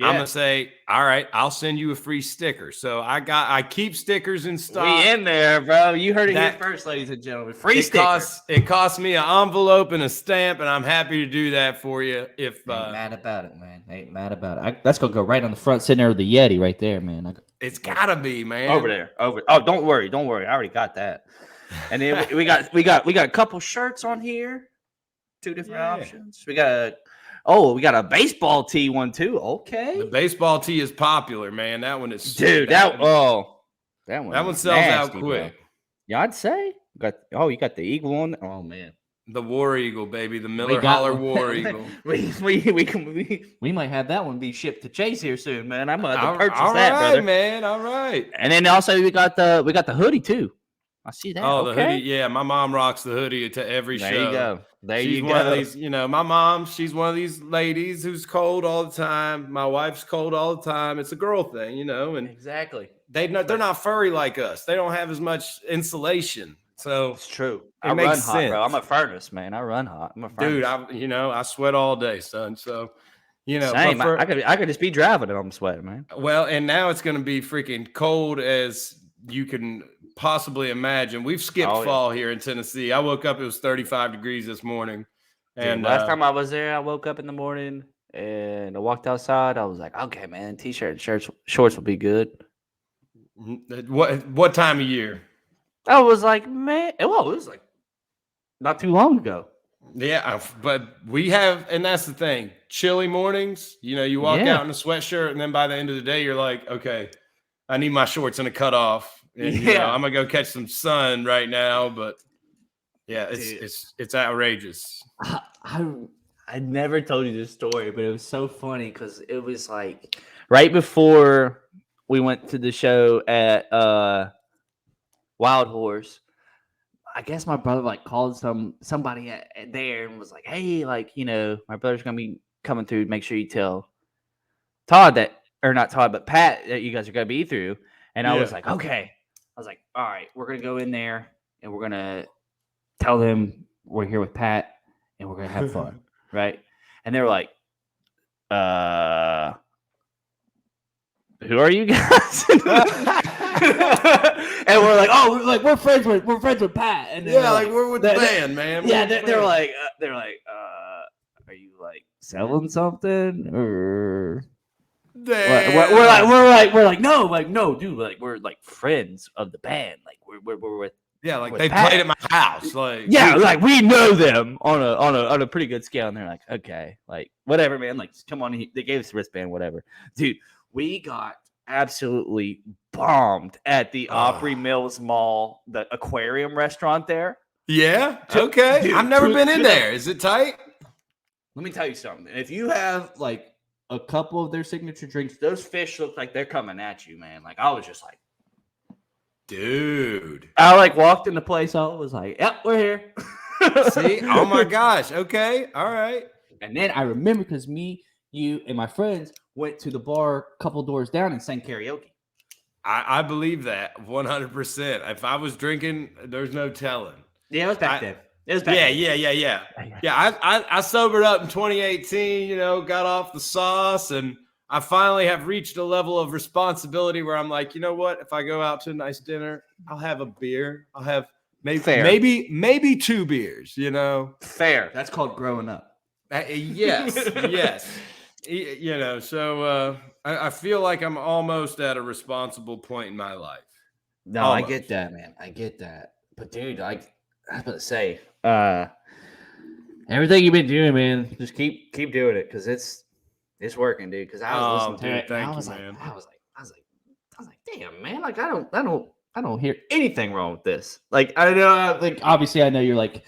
I'm going to say, "All right, I'll send you a free sticker." So I keep stickers in stock. We in there, bro. You heard it here first, ladies and gentlemen. Free sticker. It costs me an envelope and a stamp, and I'm happy to do that for you. Ain't mad about it, man. Ain't mad about it. That's going to go right on the front center of the Yeti right there, man. It's got to be, man. Over there. Oh, don't worry. I already got that. And then we got a couple shirts on here. 2 different options. We got a baseball tee one too. Okay. The baseball tee is popular, man. That one is that one sells nasty, out quick. Bro. Yeah, I'd say. You got the eagle on. Oh man. The War Eagle, baby. The Miller Holler War Eagle. we might have that one be shipped to Chase here soon, man. I'm gonna have to purchase that, brother. All right, man. All right. And then also we got the hoodie too. I see that. Oh, the hoodie. Yeah, my mom rocks the hoodie to every show. There you go. She's one of these, my mom, she's one of these ladies who's cold all the time. My wife's cold all the time. It's a girl thing, and exactly. They're not furry like us. They don't have as much insulation, So it's true. It I makes run sense. hot, bro. I'm a furnace, man. I run hot. I'm a furnace. Dude, I sweat all day, son. So, Same. but I could just be driving and I'm sweating, man. well, and now it's going to be freaking cold as you can possibly imagine. We've skipped fall here in Tennessee. I woke up, it was 35 degrees this morning. And dude, last time I was there, I woke up in the morning and I walked outside. I was like, okay, man, t-shirt and shorts will be good. What time of year? I was like, man, well, it was like not too long ago. Yeah, but we have, and that's the thing. Chilly mornings, you walk out in a sweatshirt, and then by the end of the day, you're like, okay, I need my shorts and a cutoff. And, I'm gonna go catch some sun right now. But yeah, it's outrageous. I never told you this story, but it was so funny because it was like right before we went to the show at Wild Horse. I guess my brother like called somebody there and was like, "Hey, like my brother's gonna be coming through. Make sure you tell Todd not Todd, but Pat that you guys are gonna be through." And I was like, "Okay." I was like, "All right, we're gonna go in there and we're gonna tell them we're here with Pat and we're gonna have fun, right?" And they were like, "Who are you guys?" And we're like, "Oh, we're friends with Pat." And we're with the band, man. Yeah, they're like, "Are you like selling something or?" We're like, no, dude, like we're like friends of the band, like we're with. Yeah, like with they Pat. played at my house. Like like we know them on a pretty good scale, and they're like, okay, like whatever, man. Like come on, they gave us a wristband, whatever, dude. We got absolutely bombed at the Opry Mills Mall, the aquarium restaurant there. Yeah, okay. Dude, I've never been in there. Is it tight? Let me tell you something. If you have like a couple of their signature drinks, those fish look like they're coming at you, man. Like I was just like, dude. I like walked in the place. I was like, yep, we're here. See? Oh my gosh. Okay. All right. And then I remember because me, you, and my friends went to the bar a couple doors down and sang karaoke. I believe that 100%. If I was drinking, there's no telling. Yeah, it was back then. It was back then. Yeah. I sobered up in 2018, got off the sauce, and I finally have reached a level of responsibility where I'm like, you know what? If I go out to a nice dinner, I'll have a beer. I'll have maybe 2 beers, Fair. That's called growing up. Yes. So I feel like I'm almost at a responsible point in my life. No, almost. I get that, man. I get that. But dude, I was about to say, everything you've been doing, man, just keep doing it because it's working, dude. Because I was listening to it, and I was like, damn, man, like I don't hear anything wrong with this. Like I know, like obviously I know you're like,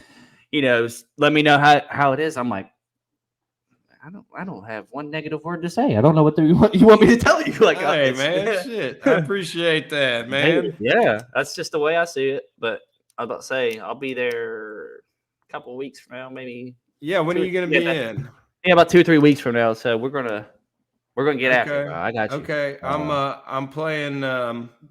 let me know how it is. I'm like, I don't have one negative word to say. I don't know what you want me to tell you. Like, hey, man, shit. I appreciate that, man. Yeah, that's just the way I see it. But I was about to say, I'll be there a couple of weeks from now, maybe. Yeah, when are you gonna be in? Yeah, about 2 or 3 weeks from now. So we're gonna get after it, bro. I got you. Okay, I'm playing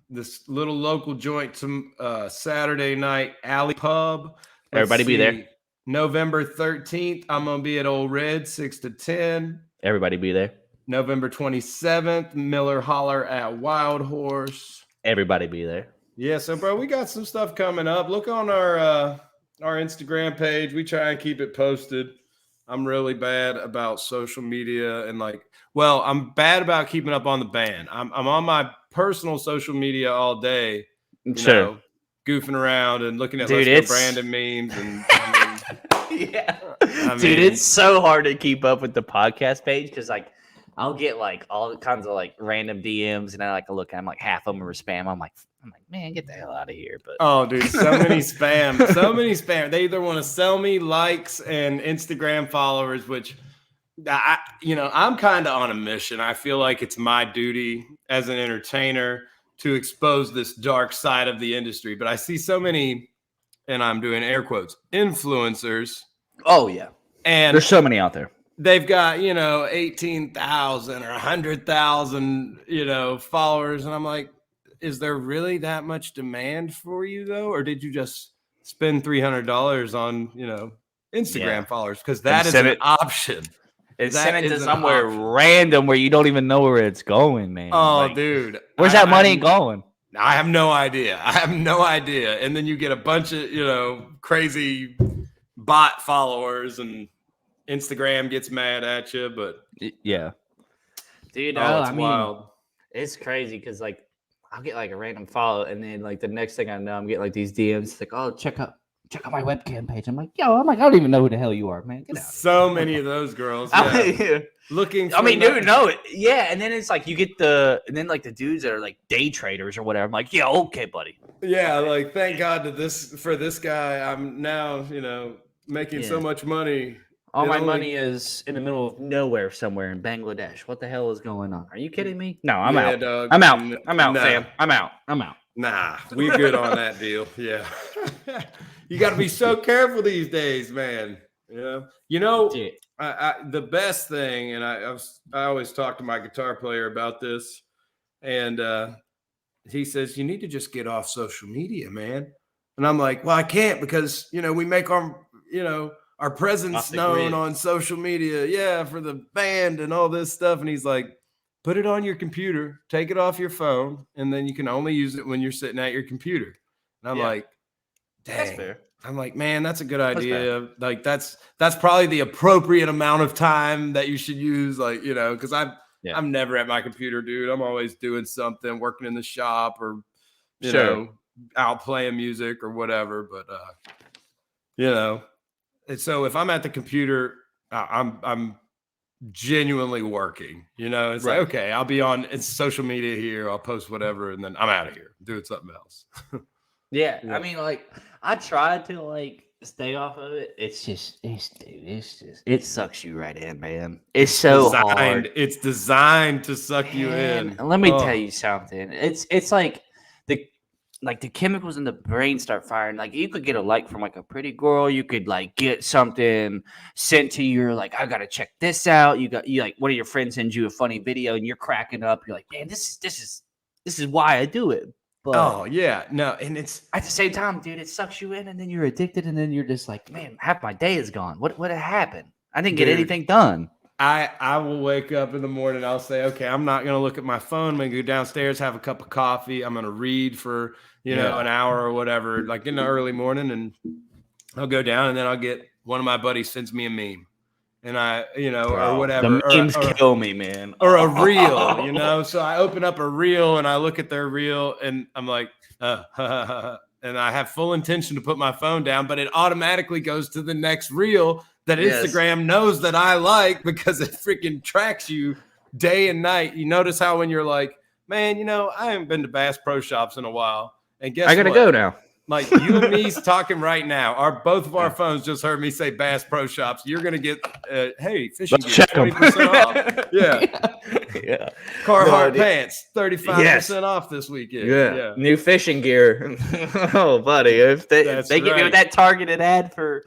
this little local joint some Saturday night alley pub. Everybody be there. November 13th, I'm going to be at Old Red, 6 to 10. Everybody be there. November 27th, Miller Holler at Wild Horse. Everybody be there. Yeah, so, bro, we got some stuff coming up. Look on our Instagram page. We try and keep it posted. I'm really bad about social media and, I'm bad about keeping up on the band. I'm on my personal social media all day, goofing around and looking at Brandon memes and yeah. Dude, it's so hard to keep up with the podcast page because I'll get all kinds of random DMs and I look at them, half of them are spam. I'm like, man, get the hell out of here. But oh, dude, so many spam. They either want to sell me likes and Instagram followers, which I'm kind of on a mission. I feel like it's my duty as an entertainer to expose this dark side of the industry. But I see so many, and I'm doing air quotes, influencers. Oh, yeah. And there's so many out there. They've got, 18,000 or 100,000, followers. And I'm like, is there really that much demand for you, though? Or did you just spend $300 on, Instagram followers, because that is an option. And send it to somewhere random where you don't even know where it's going, man. Oh, dude. Where's that money going? I have no idea. And then you get a bunch of, crazy bot followers, and Instagram gets mad at you. But yeah. Dude, it's wild. It's crazy because, like, I'll get, like, a random follow, and then, like, the next thing I know, I'm getting, like, these DMs. Like, oh, check out my webcam page. I'm like, I don't even know who the hell you are, man. Get out. So many of those girls. Yeah. Looking for dude, no. Yeah, and then it's like you get and then, like, the dudes that are, like, day traders or whatever. I'm like, yeah, okay, buddy. Yeah, like, thank God for this guy, I'm now, making so much money. All my money is in the middle of nowhere somewhere in Bangladesh. What the hell is going on? Are you kidding me? No, I'm out. Dog. I'm out, fam. I'm out. Nah, we good on that deal. Yeah. You got to be so careful these days, man. The best thing, and I always talk to my guitar player about this, and he says, you need to just get off social media, man. And I'm like, well, I can't, because, we make our presence known on social media. Yeah. For the band and all this stuff. And he's like, put it on your computer, take it off your phone, and then you can only use it when you're sitting at your computer. And I'm like, dang. That's fair. I'm like, man, that's a good idea. Like, that's probably the appropriate amount of time that you should use. Like, because I'm never at my computer, dude. I'm always doing something, working in the shop, or, you know, out playing music or whatever. But, and so if I'm at the computer, I'm genuinely working, it's like, okay, I'll be on social media here, I'll post whatever, and then I'm out of here doing something else. Yeah. I mean, like, I tried to, like, stay off of it. It sucks you right in, man. It's so hard. It's designed to suck you in. Let me tell you something. It's like the chemicals in the brain start firing. Like, you could get a like from, like, a pretty girl. You could, like, get something sent to you. Like, I gotta check this out. You like, one of your friends sends you a funny video and you're cracking up. You're like, man, this is why I do it. But and it's at the same time, dude, it sucks you in, and then you're addicted, and then you're just like, man, half my day is gone. What happened? I didn't get anything done. I will wake up in the morning. I'll say, okay, I'm not gonna look at my phone. I'm gonna go downstairs, have a cup of coffee. I'm gonna read for an hour or whatever, like in the early morning, and I'll go down, and then I'll get one of my buddies sends me a meme. And or whatever. The memes kill me, man. Or a reel, So I open up a reel and I look at their reel and I'm like, and I have full intention to put my phone down, but it automatically goes to the next reel that Instagram knows that I like, because it freaking tracks you day and night. You notice how when you're like, man, I haven't been to Bass Pro Shops in a while. And guess I gotta go now. Like, you and me's talking right now. Both of our phones just heard me say Bass Pro Shops. You're gonna get, hey, fishing gear, 20% off. Yeah. Carhartt pants, 35% off this weekend. Yeah. New fishing gear. Oh, buddy, if they give me that targeted ad for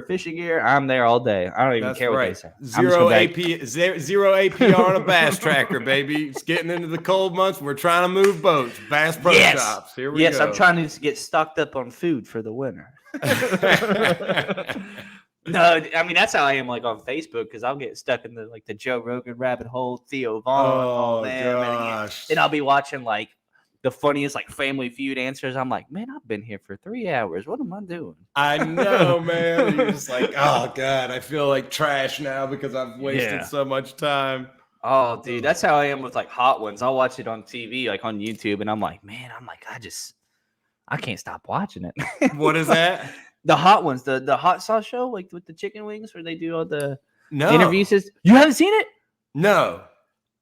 fishing gear, I'm there all day. I don't even care what they say. Zero APR on a bass tracker, baby. It's getting into the cold months. We're trying to move boats. Bass Pro Shops. Here we go. Yes, I'm trying to get stocked up on food for the winter. No, I mean, that's how I am, like, on Facebook, because I'll get stuck in the Joe Rogan rabbit hole, Theo Vaughn, all them, gosh. And I'll be watching, like, the funniest, like, Family Feud answers. I'm like, man, I've been here for 3 hours. What am I doing? I know, man. You're just like, oh, God, I feel like trash now because I've wasted so much time. Oh, dude, that's how I am with, like, Hot Ones. I'll watch it on TV, like, on YouTube, and I'm like, man, I can't stop watching it. What is that? The Hot Ones, the hot sauce show, like, with the chicken wings, where they do all the interviews. You haven't seen it? No.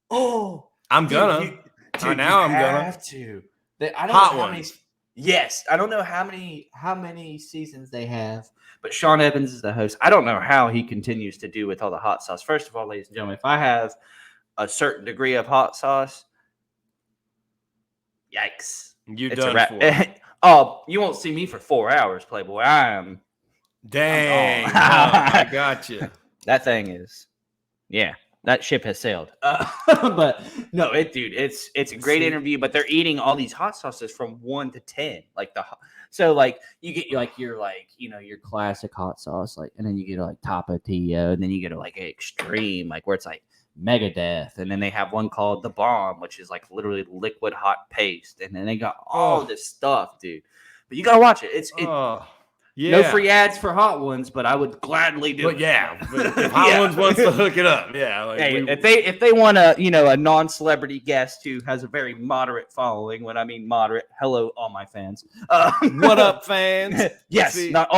Oh, I'm gonna. Dude, now I'm gonna have to. I don't Hot know how Ones. Yes, I don't know how many seasons they have, but Sean Evans is the host. I don't know how he continues to do with all the hot sauce. First of all, ladies and gentlemen, if I have a certain degree of hot sauce, yikes! You're done for. Oh, you won't see me for 4 hours, Playboy. Dang, I got you. That thing is, yeah. that ship has sailed. But no, it's a great interview. But they're eating all these hot sauces from 1 to 10, like so like you get your classic hot sauce, like, and then you get like Tapatio, and then you get like extreme, like where it's like Megadeth, and then they have one called the Bomb, which is like literally liquid hot paste, and then they got all this stuff, dude. But you gotta watch it. No free ads for Hot Ones, but I would gladly do it. But if Hot Ones wants to hook it up, like if they want a non-celebrity guest who has a very moderate following, when I mean moderate, hello all my fans. What up, fans? Yes, not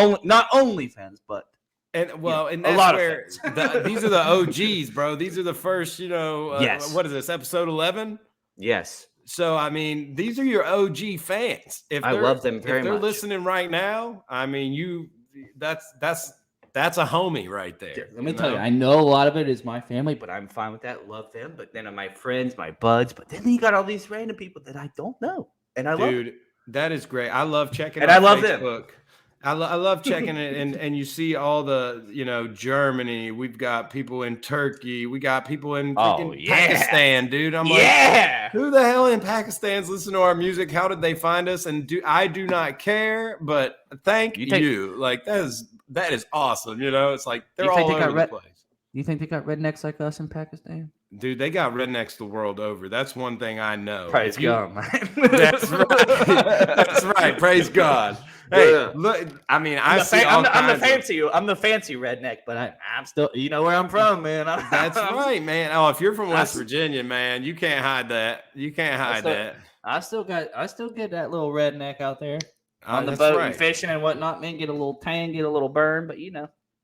only fans, but and and a that's lot where these are the OGs, bro. These are the first, yes. What is this, episode 11? Yes. So, I mean, these are your OG fans. I love them very much. If they're listening right now, I mean, that's a homie right there. Dude, let me tell you, I know a lot of it is my family, but I'm fine with that. Love them. But then my friends, my buds, but then you got all these random people that I don't know. And I love them. Dude, that is great. I love checking and out I love Facebook. them. I love checking it, and you see all the, Germany. We've got people in Turkey. We got people in Pakistan, dude. I'm like, who the hell in Pakistan's listening to our music? How did they find us? And I do not care, but thank you. Like that is awesome. It's like they're all over the place. You think they got rednecks like us in Pakistan? Dude, they got rednecks the world over. That's one thing I know. Praise God, man. That's right. That's right. Praise God. Hey, look. I mean, I'm the fancy redneck, but I'm still. You know where I'm from, man. That's right, man. Oh, if you're from West Virginia, man, you can't hide that. You can't hide that. I still get that little redneck out there on the boat and fishing and whatnot. Man, get a little tan, get a little burn, but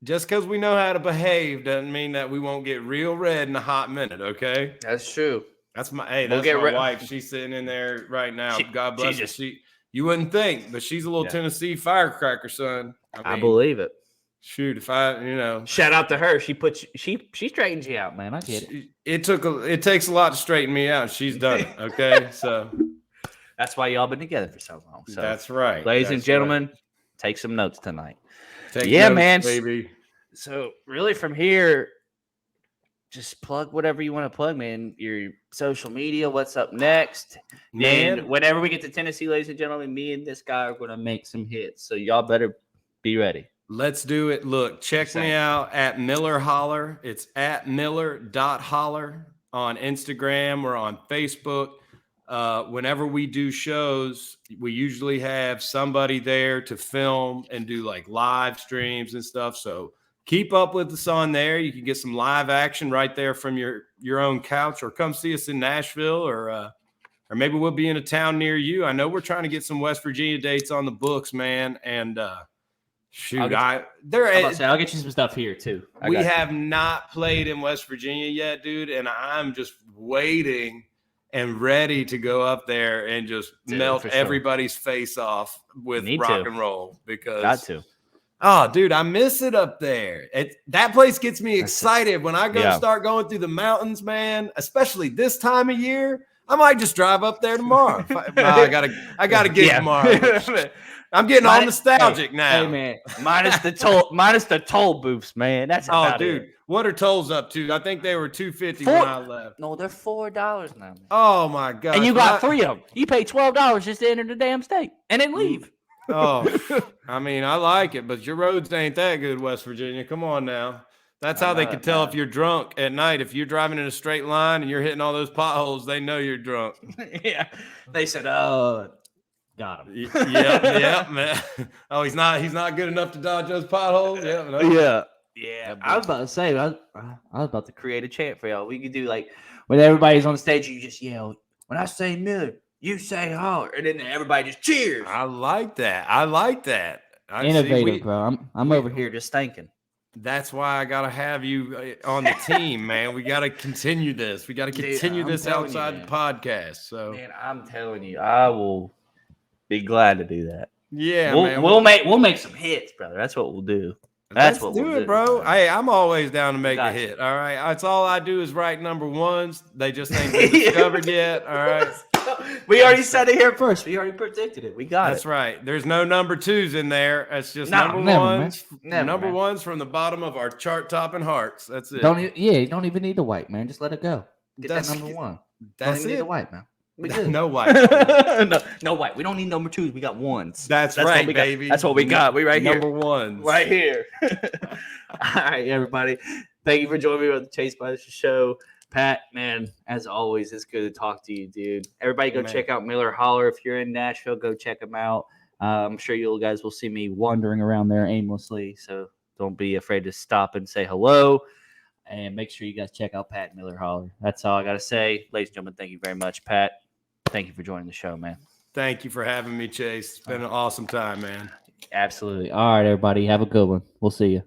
just because we know how to behave doesn't mean that we won't get real red in a hot minute. Okay, that's true. That's my wife. She's sitting in there right now. God bless her. You wouldn't think, but she's a little Tennessee firecracker, son. I believe it. Shoot, if I, shout out to her. She straightens you out, man. I get it. It takes a lot to straighten me out. She's done it. Okay, so that's why y'all been together for so long. So that's right, ladies and gentlemen. Take some notes tonight. Take notes, man, baby. So really, from here, just plug whatever you want to plug, man. Your social media, what's up next, man. And whenever we get to Tennessee, ladies and gentlemen, me and this guy are going to make some hits. So y'all better be ready. Let's do it. Look, check me out at Miller Holler. It's at Miller.Holler on Instagram or on Facebook. Whenever we do shows, we usually have somebody there to film and do like live streams and stuff. So keep up with us on there. You can get some live action right there from your own couch, or come see us in Nashville, or maybe we'll be in a town near you. I know we're trying to get some West Virginia dates on the books, man. And shoot, I'll get you some stuff here too. We have not played in West Virginia yet, dude, and I'm just waiting and ready to go up there and just melt everybody's face off with rock and roll, because got to. Oh, dude, I miss it up there. That place gets me excited when I start going through the mountains, man. Especially this time of year, I might just drive up there tomorrow. I gotta get tomorrow. I'm getting all nostalgic now. Hey, man, minus the toll booths, man. That's dude. What are tolls up to? I think they were $2.50 when I left. No, they're $4 now. Man. Oh my god! And you got 3 of them. You pay $12 just to enter the damn state and then leave. Oh, I mean, I like it, but your roads ain't that good, West Virginia. Come on now. That's how they can tell if you're drunk at night. If you're driving in a straight line and you're hitting all those potholes, they know you're drunk. Yeah, they said, "Oh, got him." Yeah, man. Oh, he's not good enough to dodge those potholes. Yeah, no. Yeah. I was about to say, I was about to create a chant for y'all. We could do like when everybody's on stage, you just yell, "When I say Miller, you say Holler," and then everybody just cheers. I like that. Innovative, bro. I'm over here just thinking. That's why I gotta have you on the team, man. We gotta continue this. We gotta continue this outside the podcast. So, man, I'm telling you, I will be glad to do that. Yeah, man. We'll make some hits, brother. That's what we'll do. Let's do it, bro. Hey, I'm always down to make a hit. All right. That's all I do is write number ones. They just ain't been discovered yet. All right. We already said it here first. We already predicted it. We got That's right. There's no number 2s in there. It's just number ones. Number ones from the bottom of our chart topping hearts. That's it. You don't even need the white, man. Just let it go. Get that number 1. Don't even need the white, man. We good. No white. no white. We don't need number 2s. We got 1s. That's right, baby. That's what we got. We right here. Number 1s. Right here. All right, everybody. Thank you for joining me on the Chase by the Show. Pat, man, as always, it's good to talk to you, dude. Everybody go check out Miller Holler. If you're in Nashville, go check him out. I'm sure you guys will see me wandering around there aimlessly, so don't be afraid to stop and say hello. And make sure you guys check out Pat Miller Holler. That's all I got to say. Ladies and gentlemen, thank you very much, Pat. Thank you for joining the show, man. Thank you for having me, Chase. It's been an awesome time, man. Absolutely. All right, everybody. Have a good one. We'll see you.